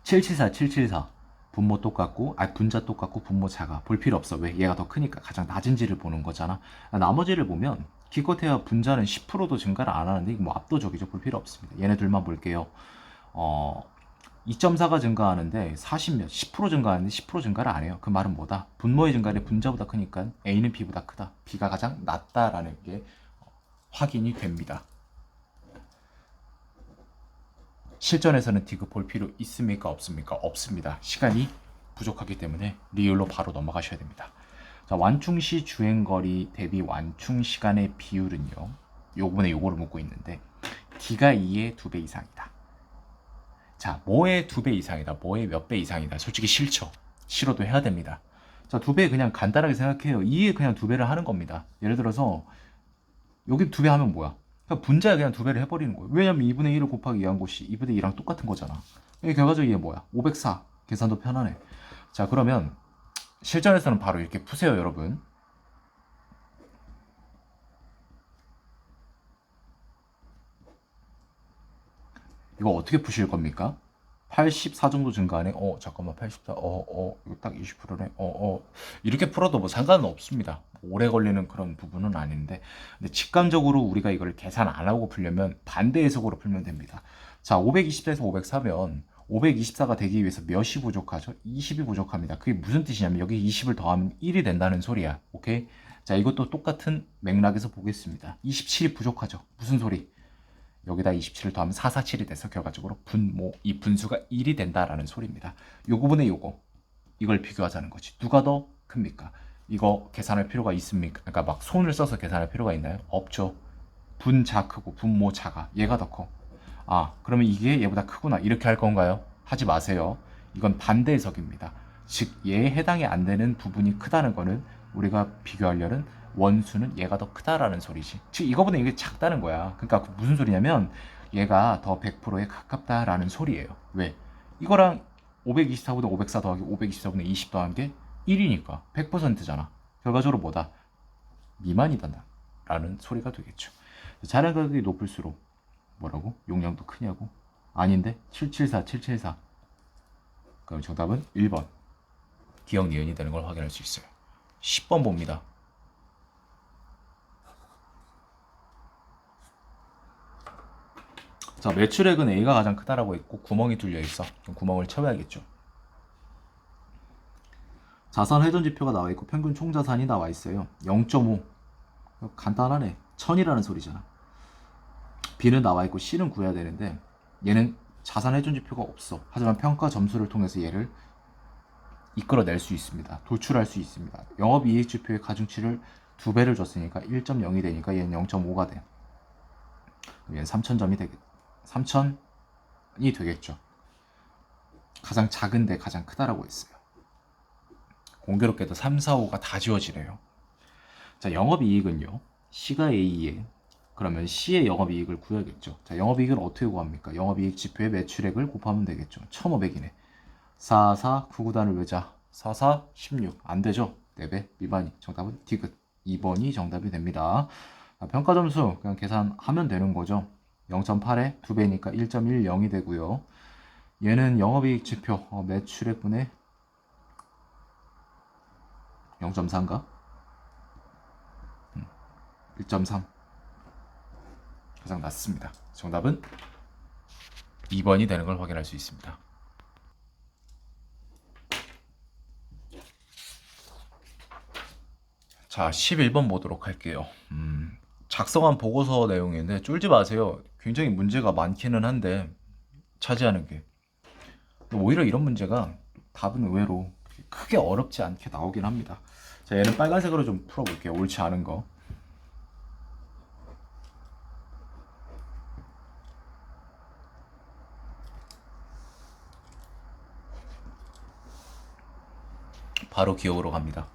774 분모 똑같고 분자 똑같고 분모 작아 볼 필요 없어. 왜? 얘가 더 크니까 가장 낮은지를 보는 거잖아. 나머지를 보면 기껏해야 분자는 10%도 증가를 안 하는데 이거 압도적이죠. 볼 필요 없습니다. 얘네 둘만 볼게요. 2.4가 증가하는데 40몇 10% 증가하는데 10% 증가를 안 해요. 그 말은 뭐다? 분모의 증가율이 분자보다 크니까 A는 B보다 크다. B가 가장 낮다라는 게 확인이 됩니다. 실전에서는 디귿 볼 필요 있습니까? 없습니까? 없습니다. 시간이 부족하기 때문에 리을로 바로 넘어가셔야 됩니다. 자, 완충시 주행거리 대비 완충시간의 비율은요. 요 부분에 요거를 묻고 있는데 D가 2의 2배 이상이다. 자, 뭐의 2배 이상이다. 뭐의 몇 배 이상이다. 솔직히 싫죠. 싫어도 해야 됩니다. 자, 2배 그냥 간단하게 생각해요. 2에 그냥 2배를 하는 겁니다. 예를 들어서 여기 2배 하면 뭐야? 그러니까 분자에 그냥 2배를 해버리는 거예요. 왜냐면 2분의 1을 곱하기 2한 곳이 2분의 2랑 똑같은 거잖아. 이게 결과적으로 이게 뭐야? 504. 계산도 편하네. 자, 그러면 실전에서는 바로 이렇게 푸세요, 여러분. 이거 어떻게 푸실 겁니까? 84 정도 증가하네. 잠깐만, 84. 이거 딱 20%네. 이렇게 풀어도 뭐 상관은 없습니다. 오래 걸리는 그런 부분은 아닌데, 근데 직감적으로 우리가 이걸 계산 안 하고 풀려면 반대 해석으로 풀면 됩니다. 자, 524에서 504면 524가 되기 위해서 몇이 부족하죠? 20이 부족합니다. 그게 무슨 뜻이냐면 여기 20을 더하면 1이 된다는 소리야. 오케이? 자, 이것도 똑같은 맥락에서 보겠습니다. 27이 부족하죠. 무슨 소리? 여기다 27을 더하면 447이 돼서 결과적으로 이 분수가 1이 된다라는 소리입니다. 요 부분에 요거 이걸 비교하자는 거지. 누가 더 큽니까? 이거 계산할 필요가 있습니까? 그러니까 막 손을 써서 계산할 필요가 있나요? 없죠. 분자 크고 분모 작아. 얘가 더 커. 그러면 이게 얘보다 크구나. 이렇게 할 건가요? 하지 마세요. 이건 반대 해석입니다. 즉 얘에 해당이 안 되는 부분이 크다는 거는 우리가 비교하려는 원수는 얘가 더 크다라는 소리지. 즉 이거보다 이게 작다는 거야. 그러니까 무슨 소리냐면 얘가 더 100%에 가깝다라는 소리예요. 왜? 이거랑 524보다 504 더하기 524분의 20 더한 게 1이니까 100%잖아. 결과적으로 뭐다? 미만이다 라는 소리가 되겠죠. 자량 가격이 높을수록 뭐라고? 용량도 크냐고? 아닌데? 774, 774. 그럼 정답은 1번. 기억 니은이 되는 걸 확인할 수 있어요. 10번 봅니다. 자, 매출액은 A가 가장 크다라고 했고 구멍이 뚫려 있어. 그럼 구멍을 채워야겠죠. 자산 회전 지표가 나와 있고 평균 총 자산이 나와 있어요. 0.5. 간단하네. 1000이라는 소리잖아. B는 나와 있고 C는 구해야 되는데 얘는 자산 회전 지표가 없어. 하지만 평가 점수를 통해서 얘를 이끌어낼 수 있습니다. 도출할 수 있습니다. 영업이익 지표의 가중치를 2배를 줬으니까 1.0이 되니까 얘는 0.5가 돼. 그럼 얘는 3000점이 되겠 3000이 되겠죠. 가장 작은데 가장 크다라고 했어요. 공교롭게도 3, 4, 5가 다 지워지네요. 자, 영업이익은요. C가 A에 그러면 C의 영업이익을 구해야겠죠. 자, 영업이익을 어떻게 구합니까? 영업이익 지표의 매출액을 곱하면 되겠죠. 1500이네. 4, 4, 9구단을 외자. 4, 4, 16. 안 되죠? 4배 미만이. 정답은 디귿. 2번이 정답이 됩니다. 자, 평가 점수 그냥 계산하면 되는 거죠. 0.8에 2배니까 1.10이 되고요. 얘는 영업이익 지표 매출액분의 0.4인가? 1.3 가장 낮습니다. 정답은 2번이 되는 걸 확인할 수 있습니다. 자, 11번 보도록 할게요. 작성한 보고서 내용인데 쫄지 마세요. 굉장히 문제가 많기는 한데 차지하는 게 오히려 이런 문제가 답은 의외로 크게 어렵지 않게 나오긴 합니다. 자, 얘는 빨간색으로 좀 풀어볼게요. 옳지 않은 거. 바로 기억으로 갑니다.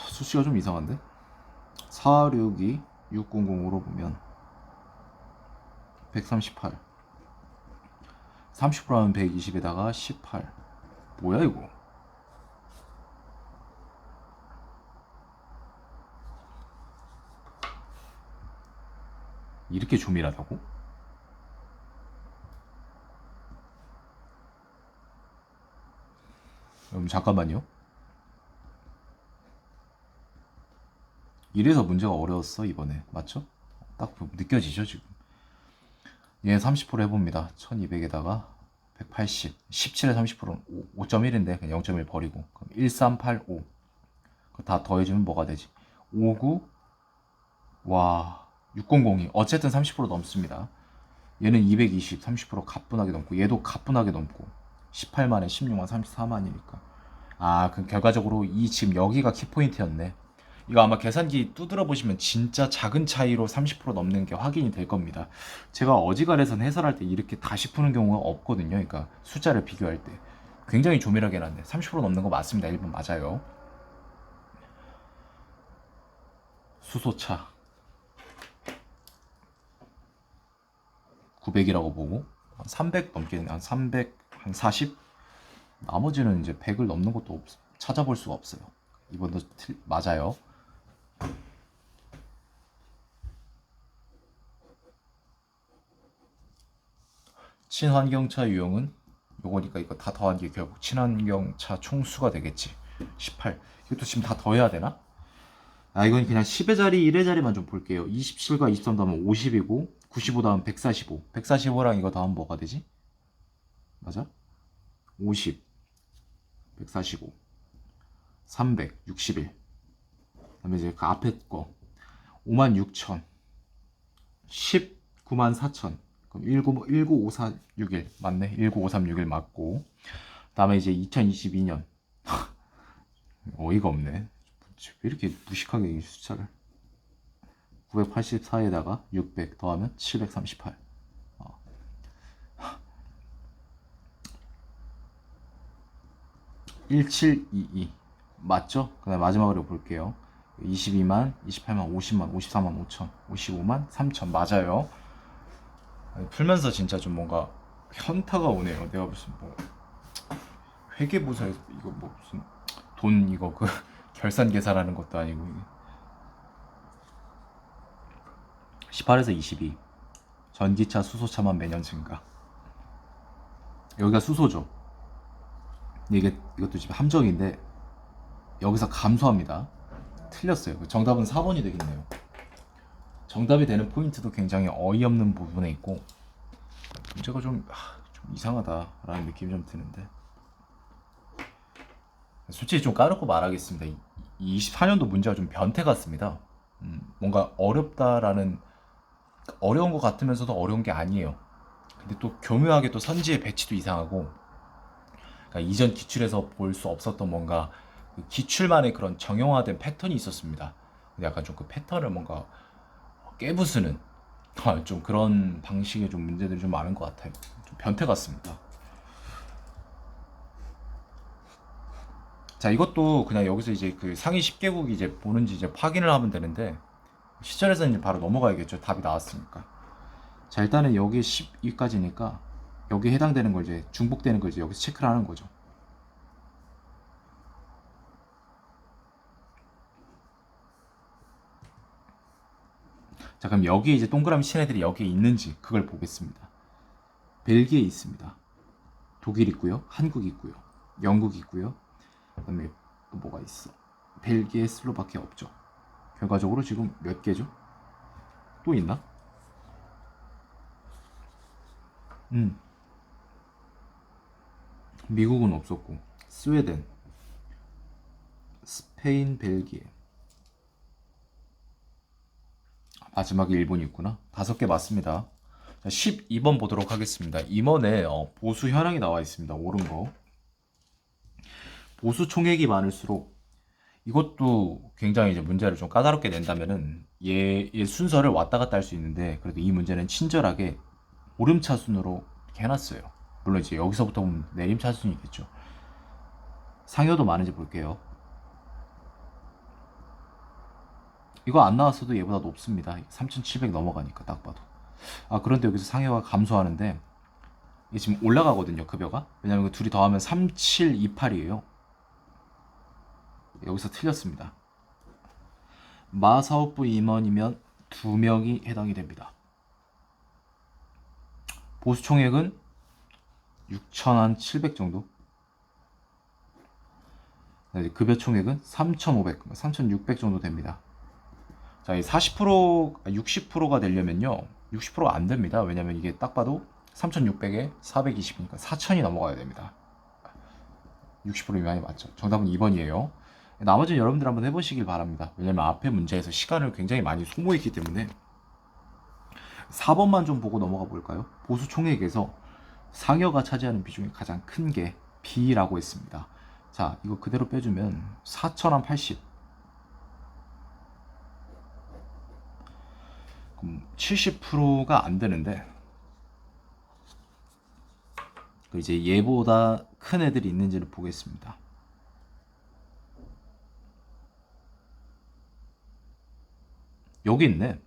수치가 좀 이상한데? 462 600으로 보면 138 30%하면 120에다가 18 뭐야 이거? 이렇게 조밀하다고? 그럼 잠깐만요. 이래서 문제가 어려웠어 이번에. 맞죠? 딱 느껴지죠 지금. 얘 30% 해봅니다. 1200에다가 180 17에 30%는 5.1인데 그냥 0.1 버리고 그럼 1385 다 더해주면 뭐가 되지? 59 와 600이 어쨌든 30% 넘습니다. 얘는 220 30% 가뿐하게 넘고 얘도 가뿐하게 넘고 18만에 16만 34만이니까 그럼 결과적으로 이 지금 여기가 키포인트였네. 이거 아마 계산기 두드려 보시면 진짜 작은 차이로 30% 넘는 게 확인이 될 겁니다. 제가 어지간해선 해설할 때 이렇게 다시 푸는 경우가 없거든요. 그러니까 숫자를 비교할 때 굉장히 조밀하게 났네. 30% 넘는 거 맞습니다. 1번 맞아요. 수소차 900이라고 보고 300 넘게 한 300 한 40? 나머지는 이제 100을 넘는 것도 찾아볼 수가 없어요. 이번도 맞아요. 친환경차 유형은 요거니까 이거 다 더한 게 결국 친환경차 총수가 되겠지. 18. 이것도 지금 다 더해야 되나? 아, 이건 그냥 10의 자리, 1의 자리만 좀 볼게요. 27과 23 더하면 50이고 95 더하면 145. 145랑 이거 더하면 뭐가 되지? 맞아? 50, 145, 300, 61. 그다음에 이제 그 앞에 거 56,000, 194,000. 그럼 1954661 맞네. 19531 맞고. 그다음에 이제 2022년 어이가 없네. 왜 이렇게 무식하게 이 숫자를. 984에다가 600 더하면 738. 1722 맞죠? 그 다음 마지막으로 볼게요. 22만, 28만, 50만, 54만 5천, 55만 3천 맞아요. 아니, 풀면서 진짜 좀 뭔가 현타가 오네요. 내가 무슨 뭐 회계부서에서 이거 뭐 무슨 돈 이거 그 결산 계산하는 것도 아니고. 18에서 22 전기차 수소차만 매년 증가. 여기가 수소죠. 이것도 지금 함정인데 여기서 감소합니다. 틀렸어요. 정답은 4번이 되겠네요. 정답이 되는 포인트도 굉장히 어이없는 부분에 있고 문제가 좀 이상하다라는 느낌이 좀 드는데 솔직히 좀 까놓고 말하겠습니다. 24년도 문제가 좀 변태 같습니다. 뭔가 어렵다라는 어려운 것 같으면서도 어려운 게 아니에요. 근데 또 교묘하게 또 선지의 배치도 이상하고 그러니까 이전 기출에서 볼 수 없었던 뭔가 그 기출만의 그런 정형화된 패턴이 있었습니다. 근데 약간 좀 그 패턴을 뭔가 깨부수는 좀 그런 방식의 좀 문제들이 좀 많은 것 같아요. 좀 변태 같습니다. 자, 이것도 그냥 여기서 이제 그 상위 10개국이 이제 보는지 이제 확인을 하면 되는데 시절에서 이제 바로 넘어가야겠죠. 답이 나왔으니까. 자, 일단은 여기 12까지니까 여기 해당되는 걸 이제 중복되는 걸 이제 여기서 체크를 하는 거죠. 자, 그럼 여기에 이제 동그라미 친 애들이 여기에 있는지 그걸 보겠습니다. 벨기에 있습니다. 독일 있고요. 한국 있고요. 영국 있고요. 그다음에 또 뭐가 있어? 벨기에, 슬로바키아 없죠. 결과적으로 지금 몇 개죠? 또 있나? 미국은 없었고 스웨덴, 스페인, 벨기에. 마지막에 일본이 있구나. 5개 맞습니다. 자, 12번 보도록 하겠습니다. 임원에 보수 현황이 나와 있습니다. 옳은 거. 보수 총액이 많을수록 이것도 굉장히 이제 문제를 좀 까다롭게 낸다면은 얘 순서를 왔다 갔다 할 수 있는데 그래도 이 문제는 친절하게 오름차순으로 이렇게 해놨어요. 물론 이제 여기서부터 보면 내림차순이겠죠. 상여도 많은지 볼게요. 이거 안 나왔어도 얘보다 높습니다. 3,700 넘어가니까 딱 봐도. 아, 그런데 여기서 상여가 감소하는데 이게 지금 올라가거든요, 급여가. 왜냐면 둘이 더하면 3728이에요. 여기서 틀렸습니다. 마사업부 임원이면 2명이 해당이 됩니다. 보수 총액은 6,700 정도. 급여 총액은 3,500, 3,600 정도 됩니다. 자, 이 40%, 60%가 되려면요. 60%가 안 됩니다. 왜냐면 이게 딱 봐도 3,600에 420이니까 4,000이 넘어가야 됩니다. 60% 미만이 맞죠. 정답은 2번이에요. 나머지는 여러분들 한번 해보시길 바랍니다. 왜냐면 앞에 문제에서 시간을 굉장히 많이 소모했기 때문에 4번만 좀 보고 넘어가 볼까요? 보수 총액에서 상여가 차지하는 비중이 가장 큰 게 B라고 했습니다. 자, 이거 그대로 빼주면 4,080. 그럼 70%가 안 되는데 이제 얘보다 큰 애들이 있는지를 보겠습니다. 여기 있네.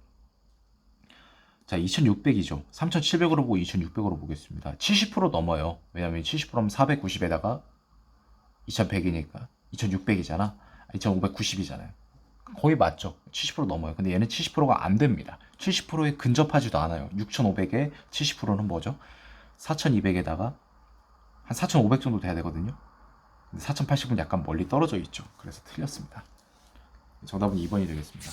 자, 2600이죠. 3700으로 보고 2600으로 보겠습니다. 70% 넘어요. 왜냐면 70%면 490에다가 2100이니까 2600이잖아. 2590이잖아요. 거의 맞죠. 70% 넘어요. 근데 얘는 70%가 안 됩니다. 70%에 근접하지도 않아요. 6500에 70%는 뭐죠? 4200에다가 한 4500 정도 돼야 되거든요. 근데 4080은 약간 멀리 떨어져 있죠. 그래서 틀렸습니다. 정답은 2번이 되겠습니다.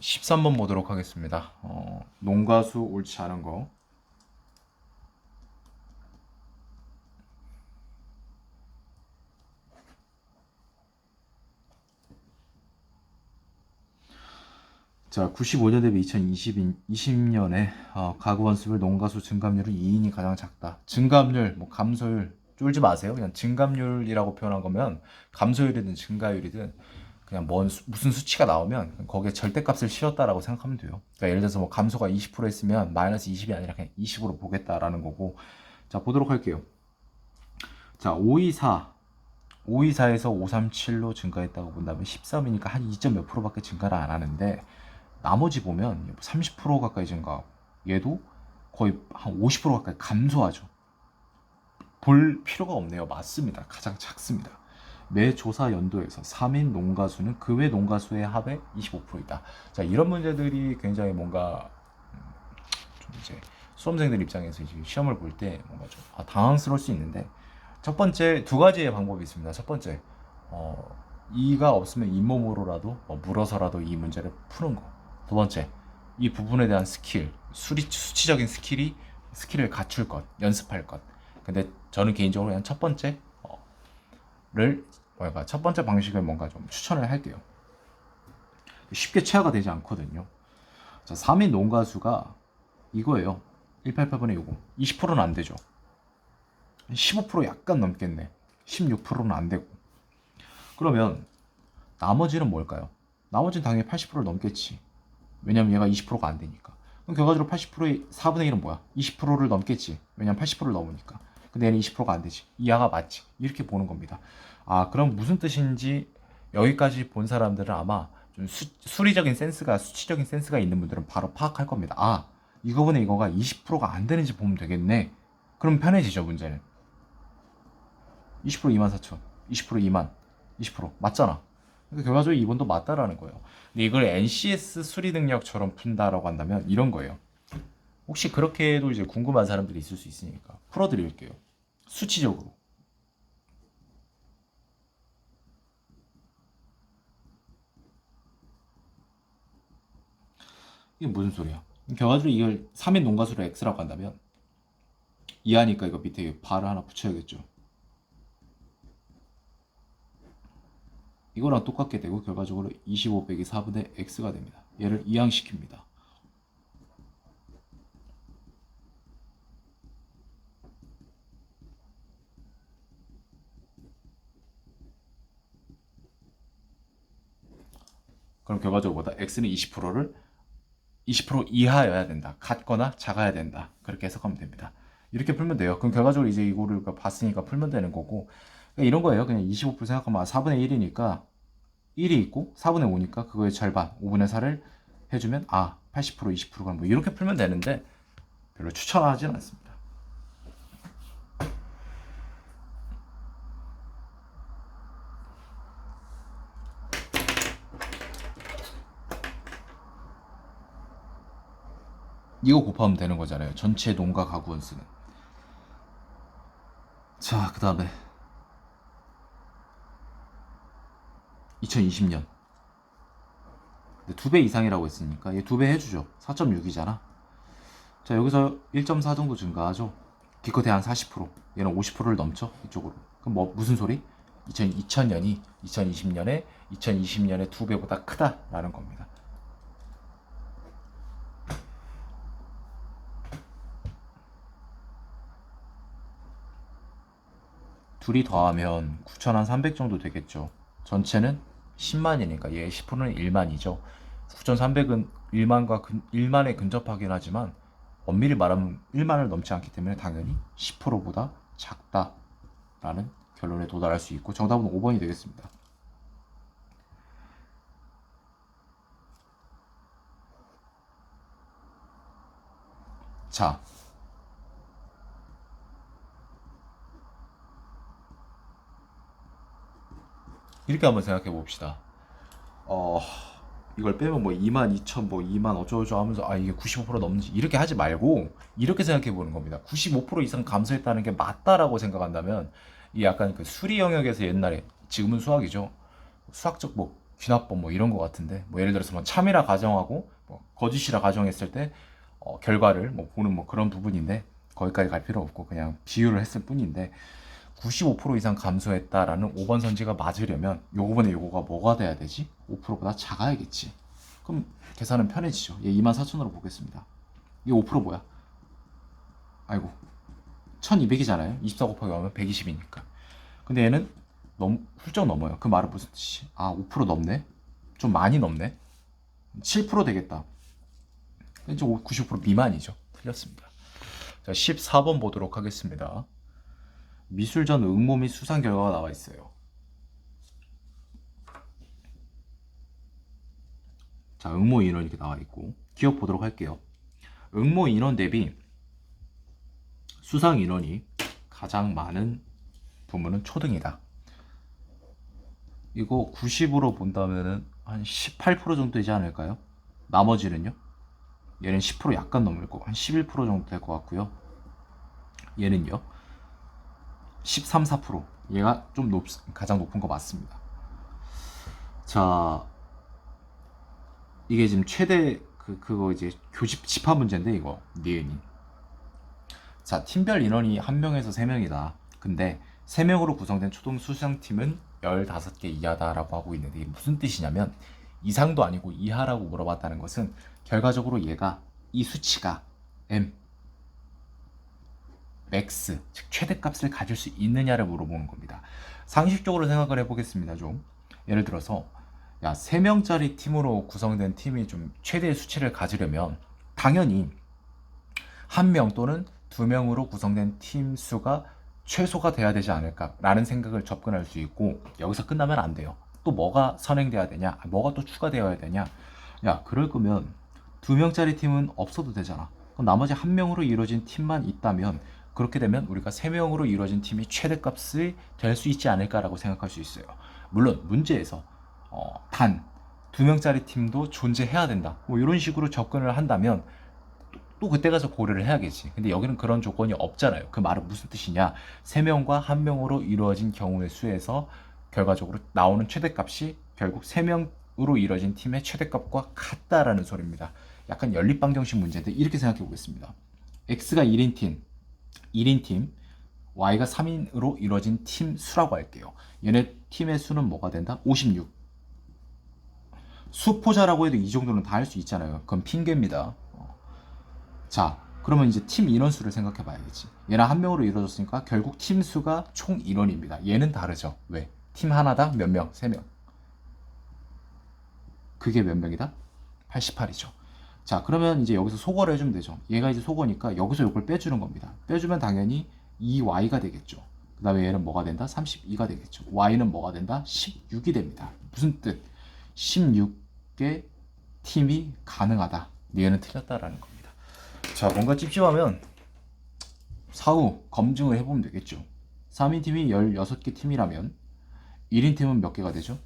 13번 보도록 하겠습니다. 농가수 옳지 않은 거. 자, 95년 대비 2020년에 가구 원수별 농가수 증감률은 2인이 가장 작다. 증감률, 뭐 감소율 쫄지 마세요. 그냥 증감률이라고 표현한 거면 감소율이든 증가율이든 그냥 무슨 수치가 나오면 거기에 절대값을 씌웠다라고 생각하면 돼요. 그러니까 예를 들어서 뭐 감소가 20% 했으면 마이너스 20이 아니라 그냥 20으로 보겠다라는 거고. 자, 보도록 할게요. 자, 524에서 537로 증가했다고 본다면 13이니까 한 2점 몇 프로밖에 증가를 안 하는데 나머지 보면 30% 가까이 증가하고 얘도 거의 한 50% 가까이 감소하죠. 볼 필요가 없네요. 맞습니다. 가장 작습니다. 매 조사 연도에서 3인 농가수는 그 외 농가수의 합의 25%이다. 자, 이런 문제들이 굉장히 뭔가 좀 이제 수험생들 입장에서 이제 시험을 볼 때 뭔가 좀 당황스러울 수 있는데, 첫 번째 두 가지의 방법이 있습니다. 첫 번째, 이가 없으면 잇몸으로라도 물어서라도 이 문제를 푸는 거. 두 번째, 이 부분에 대한 스킬, 수치적인 스킬을 갖출 것, 연습할 것. 근데 저는 개인적으로 그냥 첫 번째 방식을 뭔가 좀 추천을 할게요. 쉽게 체화가 되지 않거든요. 자, 3인 농가수가 이거예요. 188번에 요거 20%는 안 되죠. 15% 약간 넘겠네. 16%는 안 되고. 그러면 나머지는 뭘까요? 나머지는 당연히 80%를 넘겠지. 왜냐면 얘가 20%가 안 되니까. 그럼 결과적으로 80%의 4분의 1은 뭐야? 20%를 넘겠지. 왜냐면 80%를 넘으니까. 근데 얘는 20%가 안 되지. 이하가 맞지. 이렇게 보는 겁니다. 그럼 무슨 뜻인지 여기까지 본 사람들은 아마 좀 수리적인 센스가, 수치적인 센스가 있는 분들은 바로 파악할 겁니다. 이거분의 이거가 20%가 안 되는지 보면 되겠네. 그럼 편해지죠, 문제는. 20% 24,000, 20% 2만, 20% 맞잖아. 그러니까 결과적으로 2번도 맞다라는 거예요. 근데 이걸 NCS 수리 능력처럼 푼다라고 한다면 이런 거예요. 혹시 그렇게도 이제 궁금한 사람들이 있을 수 있으니까 풀어드릴게요. 수치적으로. 이게 무슨 소리야? 결과적으로 이걸 3인 농가수로 X라고 한다면 이하니까 이거 밑에 발을 하나 붙여야겠죠. 이거랑 똑같게 되고 결과적으로 25 빼기 4분의 X가 됩니다. 얘를 이항시킵니다. 그럼 결과적으로 뭐다? X는 20%를 20% 이하여야 된다. 같거나 작아야 된다. 그렇게 해석하면 됩니다. 이렇게 풀면 돼요. 그럼 결과적으로 이제 이거를 봤으니까 풀면 되는 거고, 그러니까 이런 거예요. 그냥 25% 생각하면 4분의 1이니까 1이 있고 4분의 5니까 그거의 절반 5분의 4를 해주면 80% 20%가 뭐 이렇게 풀면 되는데 별로 추천하진 않습니다. 이거 곱하면 되는 거잖아요. 전체 농가 가구 원수는. 자, 그 다음에 2020년 2배 이상이라고 했으니까 얘 2배 해주죠. 4.6이잖아. 자, 여기서 1.4 정도 증가하죠. 기껏해야 한 40%. 얘는 50%를 넘죠. 이쪽으로. 그럼 뭐 무슨 소리? 2000년이 2020년에 2배보다 크다라는 겁니다. 둘이 더하면 9,300 정도 되겠죠. 전체는 10만이니까 얘 10%는 1만이죠. 9,300은 1만에 근접하긴 하지만 엄밀히 말하면 1만을 넘지 않기 때문에 당연히 10%보다 작다라는 결론에 도달할 수 있고 정답은 5번이 되겠습니다. 자, 이렇게 한번 생각해 봅시다. 어, 이걸 빼면 뭐 22,000, 뭐 2만 어쩌고저쩌고 하면서 아 이게 95% 넘는지 이렇게 하지 말고 이렇게 생각해 보는 겁니다. 95% 이상 감소했다는 게 맞다라고 생각한다면 이 약간 그 수리 영역에서 옛날에 지금은 수학이죠. 수학적 뭐 귀납법 뭐 이런 거 같은데 뭐 예를 들어서 뭐 참이라 가정하고 뭐 거짓이라 가정했을 때 결과를 뭐 보는 뭐 그런 부분인데 거기까지 갈 필요 없고 그냥 비유를 했을 뿐인데 95% 이상 감소했다라는 5번 선지가 맞으려면 요거분의 요거가 뭐가 돼야 되지? 5%보다 작아야겠지. 그럼 계산은 편해지죠. 얘 24,000으로 보겠습니다. 이게 5% 뭐야? 아이고 1200이잖아요. 24 곱하기 하면 120이니까. 근데 얘는 너무 훌쩍 넘어요. 그 말은 무슨 뜻이지? 아, 5% 넘네? 좀 많이 넘네? 7% 되겠다. 이제 95% 미만이죠. 틀렸습니다. 자, 14번 보도록 하겠습니다. 미술전 응모 및 수상 결과가 나와 있어요. 자, 응모 인원 이렇게 나와 있고 기억 보도록 할게요. 응모 인원 대비 수상 인원이 가장 많은 부문은 초등이다. 이거 90으로 본다면은 한 18% 정도 되지 않을까요? 나머지는요? 얘는 10% 약간 넘을 거고 한 11% 정도 될 것 같고요. 얘는요? 13, 4%. 얘가 좀 가장 높은 거 맞습니다. 자, 이게 지금 최대 그거 이제 교집 집합 문제인데 이거 니은이. 자, 팀별 인원이 1명에서 3명이다. 근데 3명으로 구성된 초등 수상팀은 15개 이하다라고 하고 있는데 이게 무슨 뜻이냐면 이상도 아니고 이하라고 물어봤다는 것은 결과적으로 얘가 이 수치가 M, 맥스, 즉 최대값을 가질 수 있느냐를 물어보는 겁니다. 상식적으로 생각을 해보겠습니다. 좀 예를 들어서 야 3명짜리 팀으로 구성된 팀이 좀 최대의 수치를 가지려면 당연히 1명 또는 2명으로 구성된 팀 수가 최소가 돼야 되지 않을까라는 생각을 접근할 수 있고 여기서 끝나면 안 돼요. 또 뭐가 선행돼야 되냐? 뭐가 또 추가되어야 되냐? 야 그럴 거면 2명짜리 팀은 없어도 되잖아. 그럼 나머지 1명으로 이루어진 팀만 있다면 그렇게 되면 우리가 3명으로 이루어진 팀이 최대값이 될 수 있지 않을까라고 생각할 수 있어요. 물론 문제에서 단 2명짜리 팀도 존재해야 된다. 뭐 이런 식으로 접근을 한다면 또 그때 가서 고려를 해야겠지. 근데 여기는 그런 조건이 없잖아요. 그 말은 무슨 뜻이냐? 3명과 1명으로 이루어진 경우의 수에서 결과적으로 나오는 최대값이 결국 3명으로 이루어진 팀의 최대값과 같다라는 소리입니다. 약간 연립방정식 문제인데 이렇게 생각해 보겠습니다. X가 1인 팀, 1인 팀, Y가 3인으로 이루어진 팀 수라고 할게요. 얘네 팀의 수는 뭐가 된다? 56. 수포자라고 해도 이 정도는 다 할 수 있잖아요. 그건 핑계입니다. 자, 그러면 이제 팀 인원수를 생각해 봐야겠지. 얘랑 1명으로 이루어졌으니까 결국 팀 수가 총 인원입니다. 얘는 다르죠. 왜? 팀 하나당 몇 명? 3명. 그게 몇 명이다? 88이죠. 자, 그러면 이제 여기서 소거를 해주면 되죠. 얘가 이제 소거니까 여기서 이걸 빼주는 겁니다. 빼주면 당연히 2y가 되겠죠. 그 다음에 얘는 뭐가 된다? 32가 되겠죠. y는 뭐가 된다? 16이 됩니다. 무슨 뜻? 16개 팀이 가능하다. 얘는 틀렸다라는 겁니다. 자, 뭔가 찝찝하면 사후 검증을 해보면 되겠죠. 3인 팀이 16개 팀이라면 1인 팀은 몇 개가 되죠?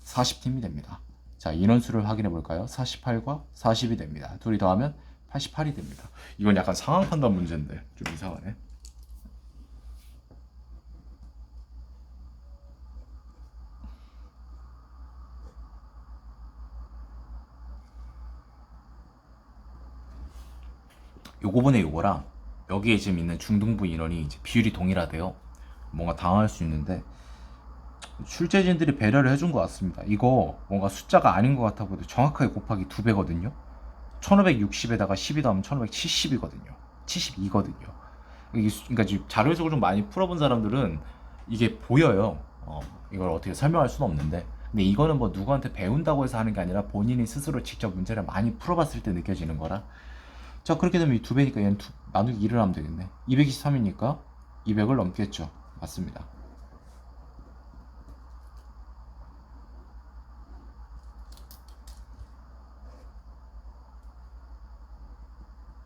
40팀이 됩니다. 자, 인원수를 확인해 볼까요? 48과 40이 됩니다. 둘이 더하면 88이 됩니다. 이건 약간 상황 판단 문제인데 좀 이상하네. 요거분의 요거랑 여기에 지금 있는 중등부 인원이 이제 비율이 동일하대요. 뭔가 당황할 수 있는데 출제진들이 배려를 해준 것 같습니다. 이거 뭔가 숫자가 아닌 것 같아 보여도 정확하게 곱하기 2배거든요. 1560에다가 12 더하면 1570이거든요. 72거든요. 그러니까 지금 자료 해석을 좀 많이 풀어본 사람들은 이게 보여요. 이걸 어떻게 설명할 수는 없는데. 근데 이거는 뭐 누구한테 배운다고 해서 하는 게 아니라 본인이 스스로 직접 문제를 많이 풀어봤을 때 느껴지는 거라. 자, 그렇게 되면 이 2배니까 얘는 나누기 2를 하면 되겠네. 223이니까 200을 넘겠죠. 맞습니다.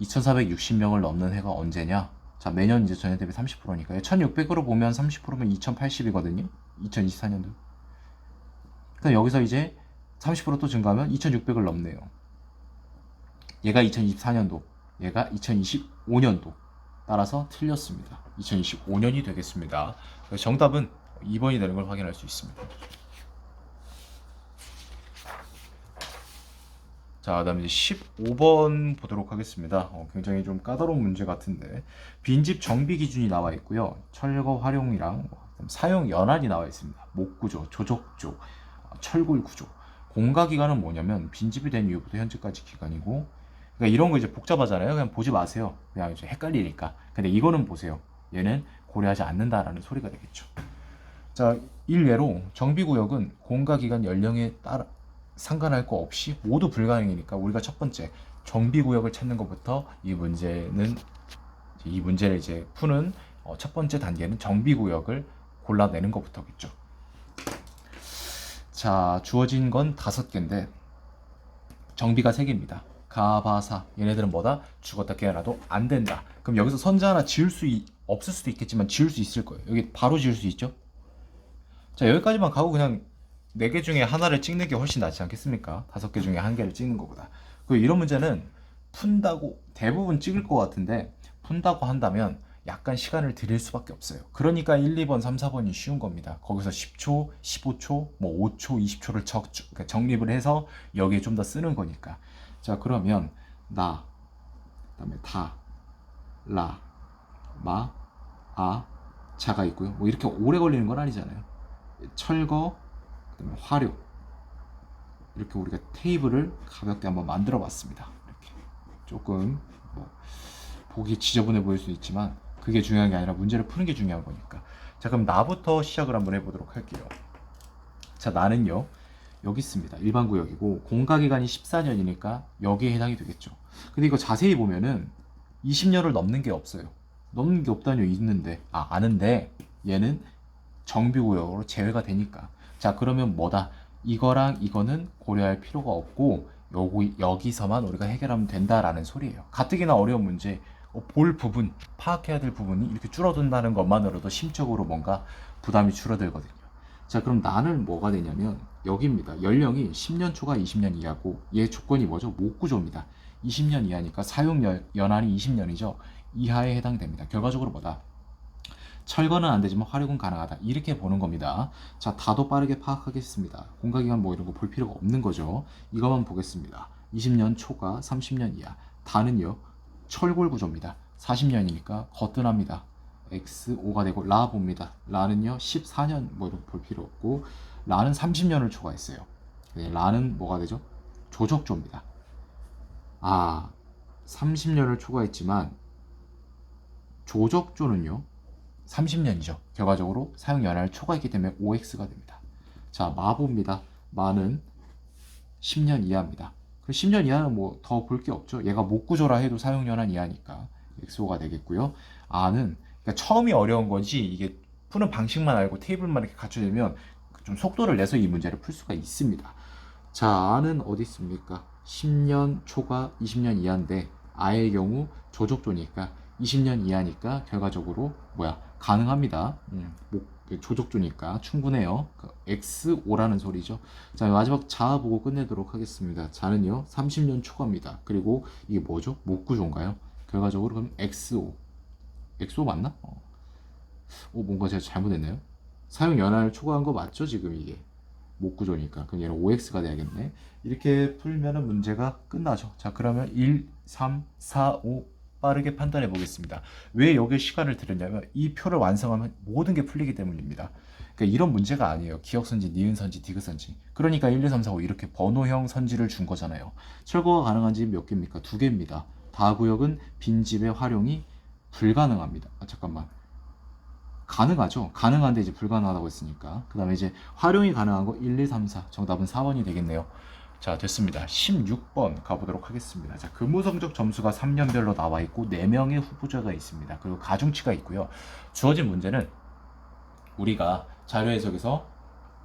2460명을 넘는 해가 언제냐? 자, 매년 이제 전년 대비 30%니까요. 1600으로 보면 30%면 2080이거든요. 2024년도. 그럼 여기서 이제 30%또 증가하면 2600을 넘네요. 얘가 2024년도, 얘가 2025년도. 따라서 틀렸습니다. 2025년이 되겠습니다. 정답은 2번이 되는 걸 확인할 수 있습니다. 자, 그다음에 이제 15번 보도록 하겠습니다. 굉장히 좀 까다로운 문제 같은데 빈집 정비 기준이 나와 있고요. 철거 활용이랑 사용 연한이 나와 있습니다. 목구조, 조적조, 철골 구조. 공가 기간은 뭐냐면 빈집이 된 이후부터 현재까지 기간이고, 그러니까 이런 거 이제 복잡하잖아요. 그냥 보지 마세요. 그냥 이제 헷갈리니까. 근데 이거는 보세요. 얘는 고려하지 않는다라는 소리가 되겠죠. 자, 일례로 정비구역은 공가기간 연령에 따라 상관할 거 없이 모두 불가능이니까 우리가 첫 번째 정비구역을 찾는 것부터 이 문제를 이제 푸는 첫 번째 단계는 정비구역을 골라내는 것부터겠죠. 자, 주어진 건 5개인데 정비가 3개입니다. 가바사, 얘네들은 뭐다? 죽었다 깨어나도 안 된다. 그럼 여기서 선자 하나 없을 수도 있겠지만 지을 수 있을 거예요. 여기 바로 지을 수 있죠? 자, 여기까지만 가고 그냥 4개 중에 하나를 찍는 게 훨씬 낫지 않겠습니까? 5개 중에 1개를 찍는 것보다. 그리고 이런 문제는 푼다고 대부분 찍을 것 같은데 푼다고 한다면 약간 시간을 들일 수밖에 없어요. 그러니까 1, 2번, 3, 4번이 쉬운 겁니다. 거기서 10초, 15초, 뭐 5초, 20초를 그러니까 정립을 해서 여기에 좀 더 쓰는 거니까. 자, 그러면 나, 그다음에 다, 라, 마, 아, 자가 있고요. 뭐 이렇게 오래 걸리는 건 아니잖아요. 철거, 그다음에 화료. 이렇게 우리가 테이블을 가볍게 한번 만들어 봤습니다. 이렇게 조금 뭐 보기 지저분해 보일 수 있지만 그게 중요한 게 아니라 문제를 푸는 게 중요한 거니까. 자, 그럼 나부터 시작을 한번 해보도록 할게요. 자, 나는요 여기 있습니다. 일반 구역이고 공가기간이 14년이니까 여기에 해당이 되겠죠. 근데 이거 자세히 보면은 20년을 넘는 게 없어요. 넘는 게 없다니요. 있는데 아는데 얘는 정비구역으로 제외가 되니까. 자, 그러면 뭐다? 이거랑 이거는 고려할 필요가 없고 여기서만 우리가 해결하면 된다라는 소리예요. 가뜩이나 어려운 문제 볼 부분, 파악해야 될 부분이 이렇게 줄어든다는 것만으로도 심적으로 뭔가 부담이 줄어들거든요. 자, 그럼 나는 뭐가 되냐면 여기입니다. 연령이 10년 초과 20년 이하고 얘 조건이 뭐죠? 목구조입니다. 20년 이하니까 사용 연한이 20년이죠. 이하에 해당됩니다. 결과적으로 뭐다? 철거는 안 되지만 활용은 가능하다. 이렇게 보는 겁니다. 자, 다도 빠르게 파악하겠습니다. 공가기간 뭐 이런 거 볼 필요가 없는 거죠. 이것만 보겠습니다. 20년 초과 30년 이하. 다는요, 철골 구조입니다. 40년이니까 거뜬합니다. X5가 되고 라 봅니다. 라는요 14년 뭐 이런 볼 필요 없고 라는 30년을 초과했어요. 네, 라는 뭐가 되죠? 조적조입니다. 30년을 초과했지만 조적조는요 30년이죠. 결과적으로 사용 연한을 초과했기 때문에 OX가 됩니다. 자, 마보입니다. 마는 10년 이하입니다. 그 10년 이하는 뭐 더 볼 게 없죠. 얘가 목구조라 해도 사용 연한 이하니까 XO가 되겠고요. 아는 그러니까 처음이 어려운 거지 이게 푸는 방식만 알고 테이블만 이렇게 갖춰지면 좀 속도를 내서 이 문제를 풀 수가 있습니다. 자, 아는 어디 있습니까? 10년 초과 20년 이하인데 아의 경우 조적조니까 20년 이하니까 결과적으로 가능합니다. 조적조니까 충분해요. X5라는 소리죠. 자, 마지막 자 보고 끝내도록 하겠습니다. 자는요 30년 초과입니다. 그리고 이게 뭐죠? 목구조인가요? 결과적으로 그럼 XO 맞나? 뭔가 제가 잘못했나요? 사용 연한을 초과한 거 맞죠? 지금 이게 목구조니까 그럼 얘는 OX가 돼야겠네. 이렇게 풀면은 문제가 끝나죠. 자, 그러면 1, 3, 4, 5 빠르게 판단해 보겠습니다. 왜 여기에 시간을 들였냐면 이 표를 완성하면 모든 게 풀리기 때문입니다. 그러니까 이런 문제가 아니에요. 기억선지, 니은선지, 디귿선지. 그러니까 1, 2, 3, 4, 5 이렇게 번호형 선지를 준 거잖아요. 철거가 가능한 집 몇 개입니까? 2개입니다. 다구역은 빈집의 활용이 불가능합니다. 잠깐만. 가능하죠. 가능한데 이제 불가능하다고 했으니까. 그 다음에 이제 활용이 가능한 거 1, 2, 3, 4. 정답은 4번이 되겠네요. 자, 됐습니다. 16번 가보도록 하겠습니다. 자, 근무 성적 점수가 3년별로 나와 있고 4명의 후보자가 있습니다. 그리고 가중치가 있고요. 주어진 문제는 우리가 자료 해석에서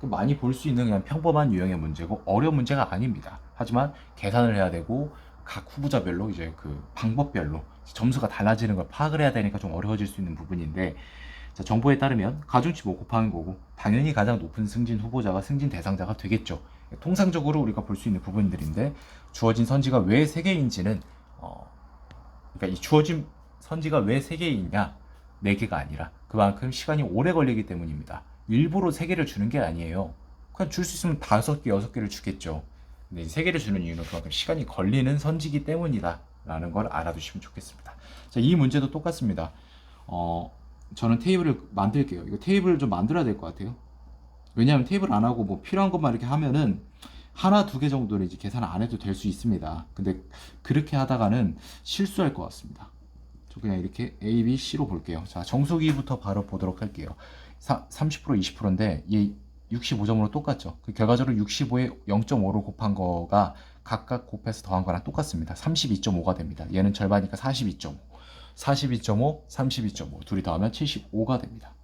많이 볼 수 있는 그냥 평범한 유형의 문제고 어려운 문제가 아닙니다. 하지만 계산을 해야 되고 각 후보자별로 이제 그 방법별로 점수가 달라지는 걸 파악을 해야 되니까 좀 어려워질 수 있는 부분인데, 자, 정보에 따르면 가중치 뭐 곱하는 거고 당연히 가장 높은 승진 후보자가 승진 대상자가 되겠죠. 통상적으로 우리가 볼 수 있는 부분들인데, 주어진 선지가 왜 3개인지는 그러니까 이 주어진 선지가 왜 3개이냐, 4개가 아니라 그만큼 시간이 오래 걸리기 때문입니다. 일부러 3개를 주는 게 아니에요. 그냥 줄 수 있으면 5개, 6개를 주겠죠. 근데 3개를 주는 이유는 그만큼 시간이 걸리는 선지기 때문이다 라는 걸 알아두시면 좋겠습니다. 자, 이 문제도 똑같습니다. 저는 테이블을 만들게요. 이거 테이블을 좀 만들어야 될 것 같아요. 왜냐하면 테이블 안 하고 뭐 필요한 것만 이렇게 하면은 하나, 2개 정도는 이제 계산 안 해도 될 수 있습니다. 근데 그렇게 하다가는 실수할 것 같습니다. 저 그냥 이렇게 A, B, C로 볼게요. 자, 정수기부터 바로 보도록 할게요. 30%, 20%인데 얘 65점으로 똑같죠. 그 결과적으로 65에 0.5로 곱한 거가 각각 곱해서 더한 거랑 똑같습니다. 32.5가 됩니다. 얘는 절반이니까 42.5, 42.5, 32.5 둘이 더하면 75가 됩니다.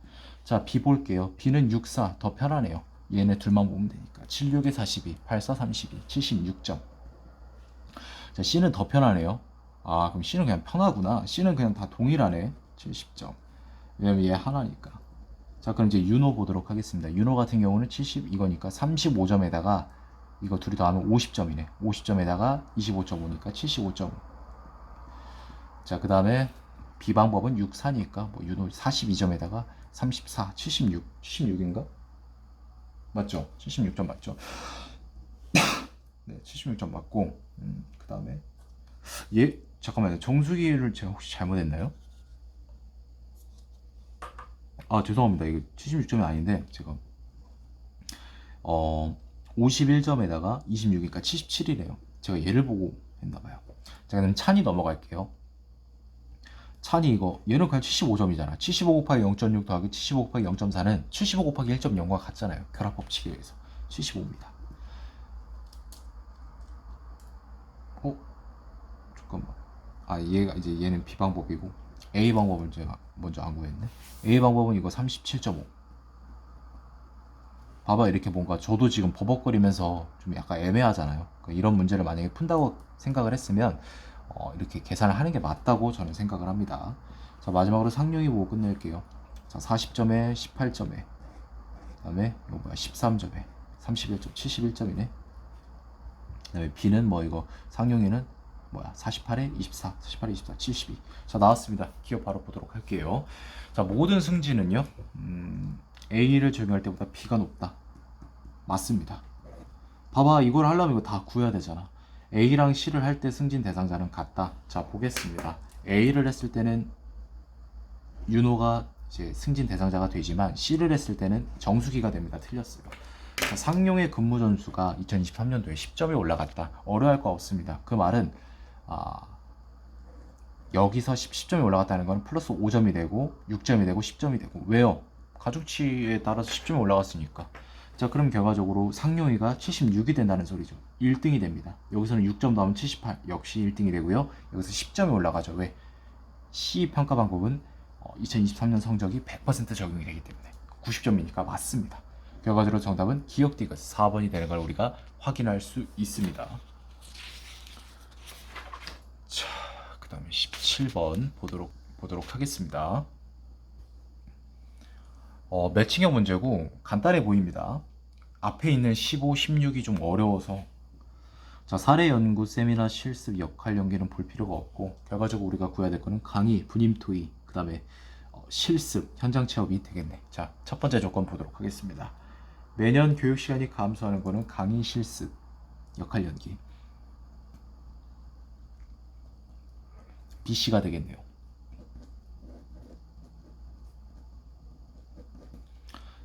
자, B 볼게요. B는 64, 더 편하네요. 얘네 둘만 보면 되니까 76에 42, 84, 32, 76점. 자, C는 더 편하네요. 아, 그럼 C는 그냥 편하구나. C는 그냥 다 동일하네. 70점. 왜냐면 얘 하나니까. 자, 그럼 이제 윤호 보도록 하겠습니다. 윤호 같은 경우는 70 이거니까 35점에다가 이거 둘이 더하면 50점이네. 50점에다가 25.5니까 75.5. 자, 그 다음에 B 방법은 64니까 뭐 윤호 42점에다가 34, 76, 76인가? 맞죠? 76점 맞죠? 네, 76점 맞고, 그 다음에 얘 잠깐만요. 정수기를 제가 혹시 잘못했나요? 아, 죄송합니다. 이거 76점이 아닌데 제가 51점에다가 26이니까 77이래요. 제가 얘를 보고 했나봐요. 자, 그럼 찬이 넘어갈게요. 찬이 이거 얘는 그냥 75점이잖아. 75 곱하기 0.6 더하기 75 곱하기 0.4는 75 곱하기 1.0과 같잖아요. 결합법칙에 의해서 75입니다. 잠깐만. 아, 얘가 이제 얘는 B 방법이고 A 방법을 제가 먼저 안 구했네. A 방법은 이거 37.5. 봐봐, 이렇게 뭔가 저도 지금 버벅거리면서 좀 약간 애매하잖아요. 그러니까 이런 문제를 만약에 푼다고 생각을 했으면 이렇게 계산을 하는 게 맞다고 저는 생각을 합니다. 자, 마지막으로 상용이 보고 끝낼게요. 자, 40점에 18점에 그 다음에 이거 뭐야 13점에 31점 71점이네. 그 다음에 B는 뭐 이거 상용이는 뭐야 48에 24 48에 24 72. 자, 나왔습니다. 기억 바로 보도록 할게요. 자, 모든 승진은요 A를 적용할 때보다 B가 높다. 맞습니다. 봐봐, 이걸 하려면 이거 다 구해야 되잖아. A랑 C를 할 때 승진 대상자는 같다. 자, 보겠습니다. A를 했을 때는 윤호가 이제 승진 대상자가 되지만 C를 했을 때는 정수기가 됩니다. 틀렸어요. 자, 상용의 근무 전수가 2023년도에 10점이 올라갔다. 어려워할 거 없습니다. 그 말은 여기서 10점이 올라갔다는 건 플러스 5점이 되고 6점이 되고 10점이 되고. 왜요? 가중치에 따라서 10점이 올라갔으니까. 자, 그럼 결과적으로 상용이가 76이 된다는 소리죠. 1등이 됩니다. 여기서는 6점 더하면 78, 역시 1등이 되고요. 여기서 10점이 올라가죠. 왜? C 평가 방법은 2023년 성적이 100% 적용이 되기 때문에 90점이니까 맞습니다. 결과적으로 정답은 기억 디귿 4번이 되는 걸 우리가 확인할 수 있습니다. 자, 그 다음에 17번 보도록 하겠습니다. 매칭형 문제고 간단해 보입니다. 앞에 있는 15, 16이 좀 어려워서. 자, 사례 연구, 세미나, 실습, 역할 연기는 볼 필요가 없고 결과적으로 우리가 구해야 될 거는 강의, 분임 토의, 그 다음에 실습, 현장 체험이 되겠네. 자, 첫 번째 조건 보도록 하겠습니다. 매년 교육 시간이 감소하는 거는 강의, 실습, 역할 연기. BC가 되겠네요.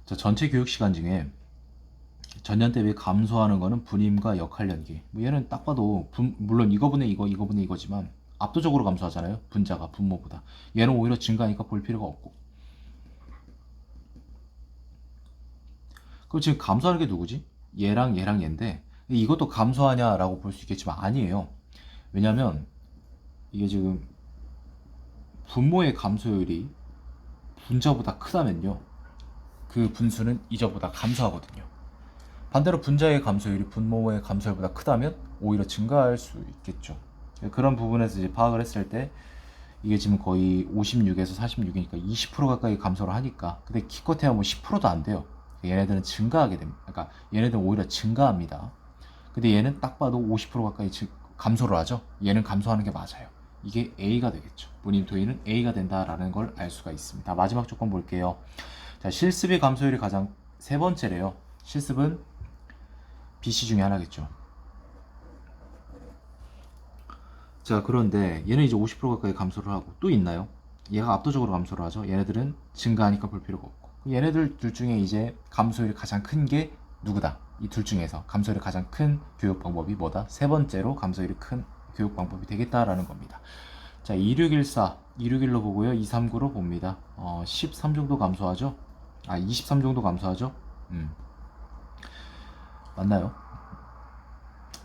자, 전체 교육 시간 중에 전년 대비 감소하는 거는 분임과 역할 연기. 뭐 얘는 딱 봐도 물론 이거분의 이거분의 이거지만 압도적으로 감소하잖아요. 분자가 분모보다. 얘는 오히려 증가하니까 볼 필요가 없고. 그럼 지금 감소하는 게 누구지? 얘랑 얘인데 이것도 감소하냐라고 볼 수 있겠지만 아니에요. 왜냐면 이게 지금 분모의 감소율이 분자보다 크다면요, 그 분수는 이저보다 감소하거든요. 반대로 분자의 감소율이 분모의 감소율보다 크다면 오히려 증가할 수 있겠죠. 그런 부분에서 이제 파악을 했을 때 이게 지금 거의 56에서 46이니까 20% 가까이 감소를 하니까, 근데 기껏해야 뭐 10%도 안 돼요. 얘네들은 증가하게 됩니다. 그러니까 얘네들은 오히려 증가합니다. 근데 얘는 딱 봐도 50% 가까이 감소를 하죠. 얘는 감소하는 게 맞아요. 이게 A가 되겠죠. 무님토이는 A가 된다라는 걸 알 수가 있습니다. 마지막 조건 볼게요. 자, 실습의 감소율이 가장 세 번째래요. 실습은 BC 중에 하나겠죠. 자, 그런데 얘는 이제 50% 가까이 감소를 하고 또 있나요? 얘가 압도적으로 감소를 하죠. 얘네들은 증가하니까 볼 필요가 없고, 얘네들 둘 중에 이제 감소율이 가장 큰 게 누구다? 이 둘 중에서 감소율이 가장 큰 교육 방법이 뭐다? 세 번째로 감소율이 큰 교육 방법이 되겠다라는 겁니다. 자, 2614, 261로 보고요. 239로 봅니다. 13 정도 감소하죠? 23 정도 감소하죠? 맞나요?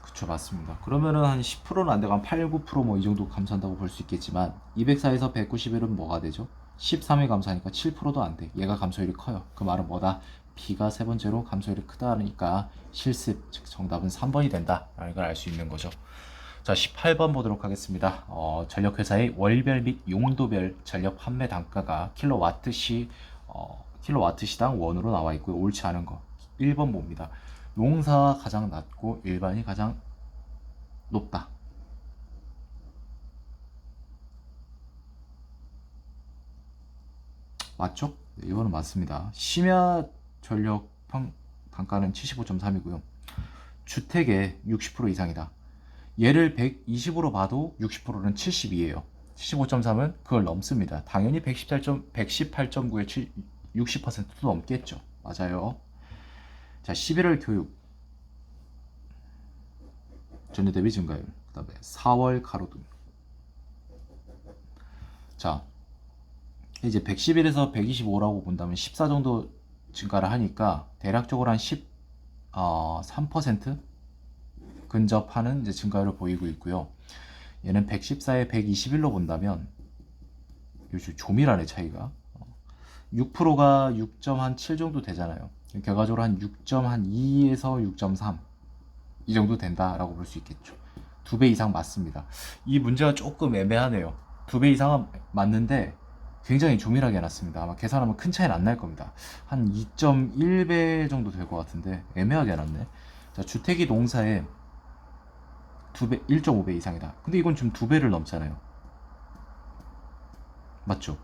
그쵸, 맞습니다. 그러면은 한 10%는 안 되고 한 8, 9%뭐 이 정도 감소한다고 볼 수 있겠지만, 204에서 191은 뭐가 되죠? 13이 감소하니까 7%도 안 돼. 얘가 감소율이 커요. 그 말은 뭐다? B가 세 번째로 감소율이 크다니까 실습, 즉 정답은 3번이 된다라는 걸 알 수 있는 거죠. 자, 18번 보도록 하겠습니다. 전력회사의 월별 및 용도별 전력 판매 단가가 킬로와트 시당 원으로 나와 있고요. 옳지 않은 거 1번 봅니다. 농사가 가장 낮고 일반이 가장 높다. 맞죠? 네, 이거는 맞습니다. 심야 전력 단가는 75.3이고요. 주택의 60% 이상이다. 얘를 120으로 봐도 60%는 72예요. 75.3은 그걸 넘습니다. 당연히 118.9에 60%도 넘겠죠. 맞아요. 자, 11월 교육 전년 대비 증가율. 그 다음에 4월 가로등. 자, 이제 111에서 125라고 본다면 14 정도 증가를 하니까 대략적으로 한 3% 근접하는 이제 증가율을 보이고 있고요. 얘는 114에 121로 본다면 요즘 조밀하네 차이가. 6%가 6.7 정도 되잖아요. 결과적으로 한 6.2에서 6.3 이 정도 된다라고 볼 수 있겠죠. 2배 이상 맞습니다. 이 문제가 조금 애매하네요. 2배 이상은 맞는데 굉장히 조밀하게 해놨습니다. 아마 계산하면 큰 차이는 안 날 겁니다. 한 2.1배 정도 될 것 같은데 애매하게 해놨네. 자, 주택이 농사에 2배, 1.5배 이상이다. 근데 이건 지금 2배를 넘잖아요. 맞죠?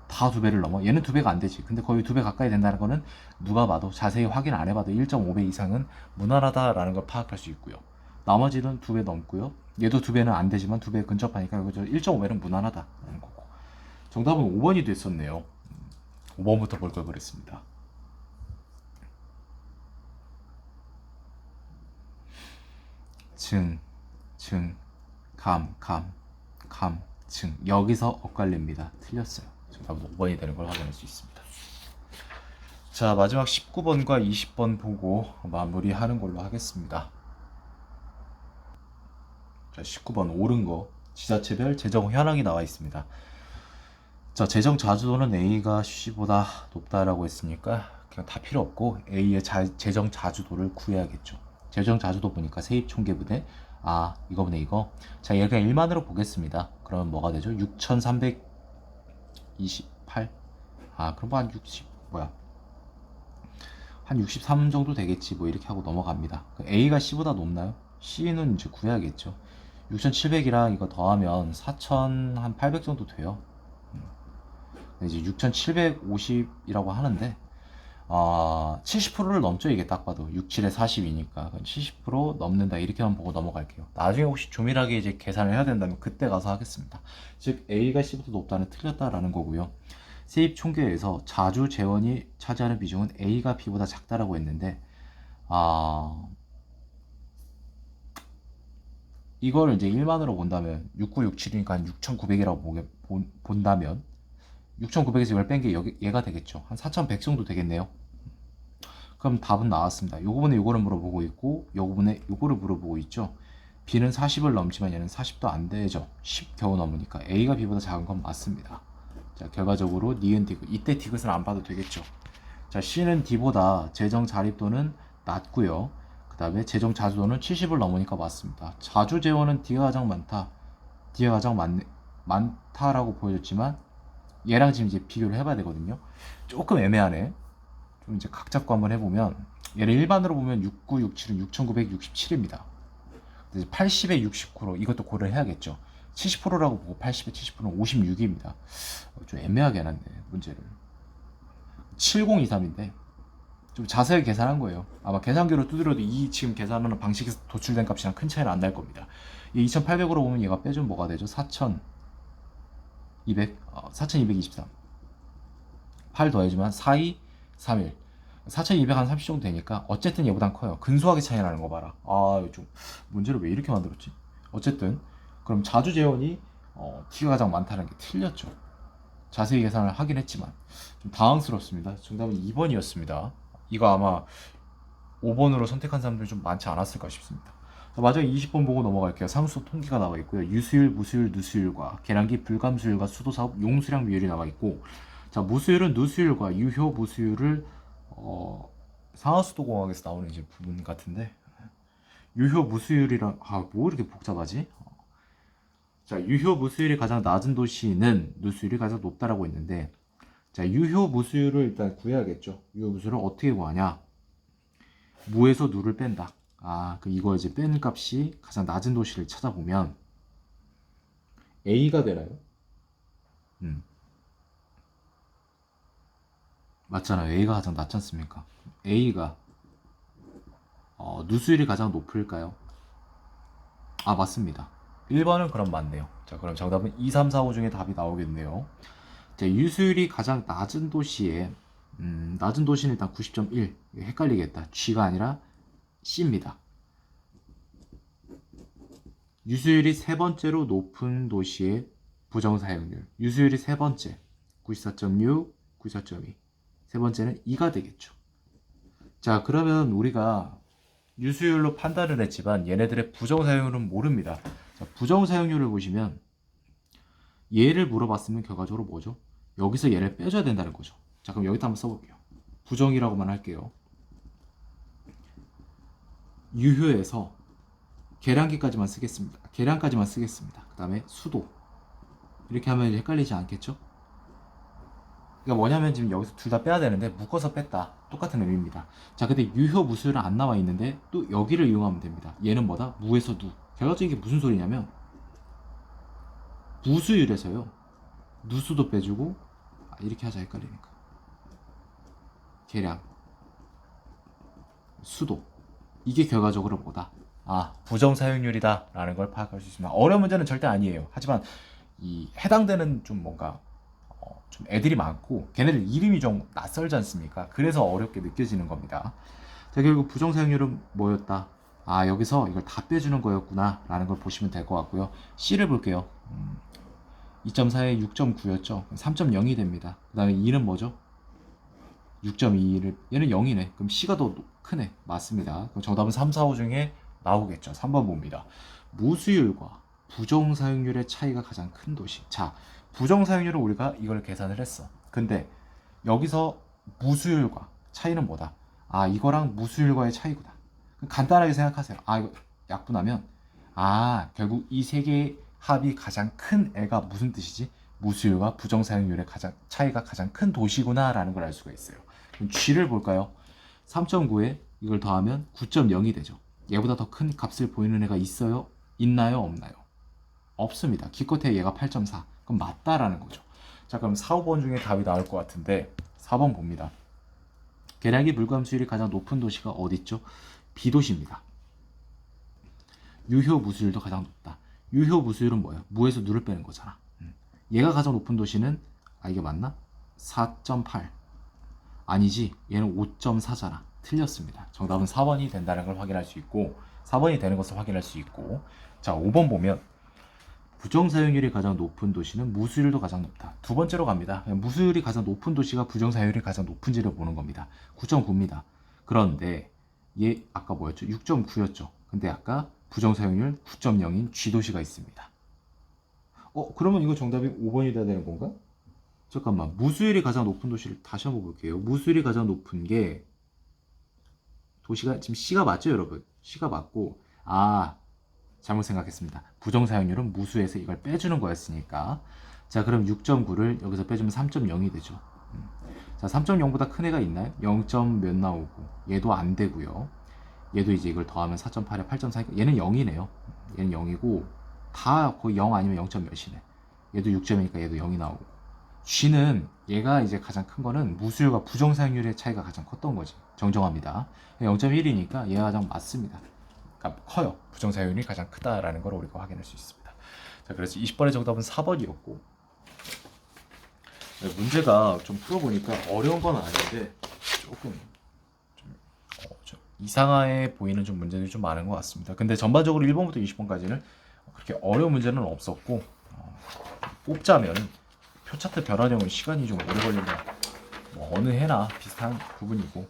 다 2배를 넘어? 얘는 2배가 안 되지. 근데 거의 2배 가까이 된다는 거는 누가 봐도 자세히 확인 안 해봐도 1.5배 이상은 무난하다라는 걸 파악할 수 있고요. 나머지는 2배 넘고요. 얘도 2배는 안 되지만 2배 근접하니까 1.5배는 무난하다라는 거고. 정답은 5번이 됐었네요. 5번부터 볼 걸 그랬습니다. 증, 감, 증. 여기서 엇갈립니다. 틀렸어요. 정답은 5번이 되는 걸 확인할 수 있습니다. 자, 마지막 19번과 20번 보고 마무리하는 걸로 하겠습니다. 자, 19번 옳은 거 지자체별 재정 현황이 나와 있습니다. 자, 재정 자주도는 A가 C보다 높다라고 했으니까 그냥 다 필요 없고 A의 재정 자주도를 구해야겠죠. 재정 자주도 보니까 세입 총계분의 이거분의 이거. 자, 얘가 1만으로 보겠습니다. 그러면 뭐가 되죠? 6,328. 그럼 한 63 정도 되겠지. 뭐 이렇게 하고 넘어갑니다. A가 C보다 높나요? C는 이제 구해야겠죠. 6,700이랑 이거 더하면 4,800 정도 돼요. 이제 6,750이라고 하는데 70%를 넘죠. 이게 딱 봐도 67에 40이니까 70% 넘는다 이렇게만 보고 넘어갈게요. 나중에 혹시 조밀하게 이제 계산을 해야 된다면 그때 가서 하겠습니다. 즉 A가 C보다 높다는 틀렸다라는 거고요. 세입 총계에서 자주 재원이 차지하는 비중은 A가 B보다 작다라고 했는데 이걸 이제 1만으로 본다면 6967이니까 한 6,900이라고 본다면 6,900에서 이걸 뺀 게 얘가 되겠죠. 한 4,100 정도 되겠네요. 그럼 답은 나왔습니다. 요거분에 요거를 물어보고 있고 요거분에 요거를 물어보고 있죠. B는 40을 넘지만 얘는 40도 안 되죠. 10 겨우 넘으니까 A가 B보다 작은 건 맞습니다. 자, 결과적으로 니은 디귿, 이때 디귿은 안 봐도 되겠죠. 자, C는 D보다 재정 자립도는 낮고요. 그 다음에 재정 자주도는 70을 넘으니까 맞습니다. 자주 재원은 D가 가장 많다. D가 가장 많다라고 보여줬지만 얘랑 지금 이제 비교를 해봐야 되거든요. 조금 애매하네. 좀 이제 각 잡고 한번 해보면 얘를 일반으로 보면 6967은 6967입니다. 80에 69% 이것도 고려를 해야겠죠. 70%라고 보고 80에 70%는 56입니다. 좀 애매하게 해놨네 문제를. 7023인데 좀 자세히 계산한 거예요. 아마 계산기로 두드려도 이 지금 계산하는 방식에서 도출된 값이랑 큰 차이는 안 날 겁니다. 이 2800으로 보면 얘가 빼주면 뭐가 되죠? 4223 8 더해주면 4231 4200 한 30 정도 되니까 어쨌든 얘보단 커요. 근소하게 차이 나는 거 봐라. 아, 좀 문제를 왜 이렇게 만들었지? 어쨌든 그럼 자주 재원이 T가 가장 많다는 게 틀렸죠. 자세히 계산을 하긴 했지만 좀 당황스럽습니다. 정답은 2번이었습니다. 이거 아마 5번으로 선택한 사람들이 좀 많지 않았을까 싶습니다. 자, 마지막 20번 보고 넘어갈게요. 상수 통계가 나와 있고요. 유수율, 무수율, 누수율과 계량기, 불감수율과 수도사업, 용수량 비율이 나와 있고, 자, 무수율은 누수율과 유효 무수율을 상하수도공학에서 나오는 이제 부분 같은데, 유효 무수율이랑 뭐 이렇게 복잡하지? 자, 유효 무수율이 가장 낮은 도시는 누수율이 가장 높다라고 했는데, 자, 유효 무수율을 일단 구해야겠죠. 유효 무수율을 어떻게 구하냐? 무에서 누를 뺀다. 이거 이제 뺀 값이 가장 낮은 도시를 찾아보면 A가 되나요? 맞잖아요. A가 가장 낮지 않습니까? A가 누수율이 가장 높을까요? 맞습니다. 1번은 그럼 맞네요. 자, 그럼 정답은 2, 3, 4, 5 중에 답이 나오겠네요. 자, 유수율이 가장 낮은 도시에 낮은 도시는 일단 90.1. 헷갈리겠다. G가 아니라 C입니다. 유수율이 세 번째로 높은 도시의 부정사용률. 유수율이 세 번째 94.6, 94.2. 세 번째는 2가 되겠죠. 자, 그러면 우리가 유수율로 판단을 했지만 얘네들의 부정사용률은 모릅니다. 자, 부정사용률을 보시면 얘를 물어봤으면 결과적으로 뭐죠? 여기서 얘를 빼줘야 된다는 거죠. 자, 그럼 여기다 한번 써볼게요. 부정이라고만 할게요. 유효에서 계량기까지만 쓰겠습니다. 계량까지만 쓰겠습니다. 그 다음에 수도. 이렇게 하면 헷갈리지 않겠죠? 그러니까 뭐냐면 지금 여기서 둘 다 빼야 되는데 묶어서 뺐다. 똑같은 의미입니다. 자, 근데 유효 무수율은 안 나와 있는데 또 여기를 이용하면 됩니다. 얘는 뭐다? 무에서 누. 결과적으로 이게 무슨 소리냐면 무수율에서요. 누수도 빼주고 이렇게 하자 헷갈리니까. 계량. 수도. 이게 결과적으로 뭐다? 부정 사용률이다 라는 걸 파악할 수 있습니다. 어려운 문제는 절대 아니에요. 하지만 이 해당되는 좀 뭔가 좀 애들이 많고 걔네들 이름이 좀 낯설지 않습니까? 그래서 어렵게 느껴지는 겁니다. 자, 결국 부정 사용률은 뭐였다? 여기서 이걸 다 빼주는 거였구나 라는 걸 보시면 될 것 같고요. C를 볼게요. 2.4에 6.9였죠. 3.0이 됩니다. 그 다음에 2는 뭐죠? 6.2를 얘는 0이네. 그럼 C가 더 크네. 맞습니다. 그럼 정답은 3, 4, 5 중에 나오겠죠. 3번 봅니다. 무수율과 부정 사용률의 차이가 가장 큰 도시. 자, 부정 사용률을 우리가 이걸 계산을 했어. 근데 여기서 무수율과 차이는 뭐다? 이거랑 무수율과의 차이구나. 간단하게 생각하세요. 이거 약분하면 결국 이 세 개의 합이 가장 큰 애가 무슨 뜻이지? 무수율과 부정 사용률의 차이가 가장 큰 도시구나 라는 걸 알 수가 있어요. 그럼 G를 볼까요? 3.9에 이걸 더하면 9.0이 되죠. 얘보다 더 큰 값을 보이는 애가 있어요? 있나요? 없나요? 없습니다. 기껏해 얘가 8.4. 그럼 맞다라는 거죠. 자, 그럼 4, 5번 중에 답이 나올 것 같은데 4번 봅니다. 계량기 물감수율이 가장 높은 도시가 어디 있죠? B도시입니다. 유효 무수율도 가장 높다. 유효 무수율은 뭐예요? 무에서 누를 빼는 거잖아. 얘가 가장 높은 도시는 이게 맞나? 4.8 아니지, 얘는 5.4잖아. 틀렸습니다. 정답은 4번이 된다는 걸 확인할 수 있고 4번이 되는 것을 확인할 수 있고, 자, 5번 보면 부정사용률이 가장 높은 도시는 무수율도 가장 높다. 두 번째로 갑니다. 무수율이 가장 높은 도시가 부정사용률이 가장 높은지를 보는 겁니다. 9.9입니다. 그런데 얘 아까 뭐였죠? 6.9였죠. 근데 아까 부정사용률 9.0인 G도시가 있습니다. 그러면 이거 정답이 5번이 돼야 되는 건가? 잠깐만, 무수율이 가장 높은 도시를 다시 한번 볼게요. 무수율이 가장 높은 게 도시가 지금 C가 맞죠, 여러분? C가 맞고, 아, 잘못 생각했습니다. 부정사용률은 무수에서 이걸 빼주는 거였으니까. 자, 그럼 6.9를 여기서 빼주면 3.0이 되죠. 자, 3.0보다 큰 애가 있나요? 0점 몇 나오고, 얘도 안 되고요. 얘도 이제 이걸 더하면 4.8에 8.4니까 얘는 0이네요. 얘는 0이고 다 거의 0 아니면 0점 몇이네. 얘도 6점이니까 얘도 0이 나오고. G는 얘가 이제 가장 큰 거는 무수율과 부정사용률의 차이가 가장 컸던 거지. 정정합니다. 0.1이니까 얘가 가장 맞습니다. 그러니까 커요. 부정사용률이 가장 크다라는 걸 우리가 확인할 수 있습니다. 자, 그래서 20번의 정답은 4번이었고, 문제가 좀 풀어보니까 어려운 건 아닌데 조금 좀 이상해 보이는 좀 문제들이 좀 많은 것 같습니다. 근데 전반적으로 1번부터 20번까지는 그렇게 어려운 문제는 없었고, 뽑자면 표차트 변환형은 시간이 좀 오래 걸린다. 뭐 어느 해나 비슷한 부분이고,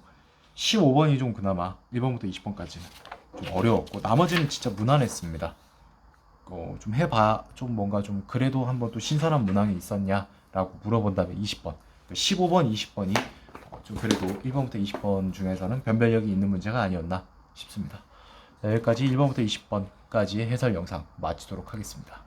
15번이 좀 그나마 1번부터 20번까지는 좀 어려웠고, 나머지는 진짜 무난했습니다. 좀 해봐, 좀 뭔가 좀 그래도 한번 또 신선한 문항이 있었냐라고 물어본다면 20번, 15번, 20번이 좀 그래도 1번부터 20번 중에서는 변별력이 있는 문제가 아니었나 싶습니다. 자, 여기까지 1번부터 20번까지의 해설 영상 마치도록 하겠습니다.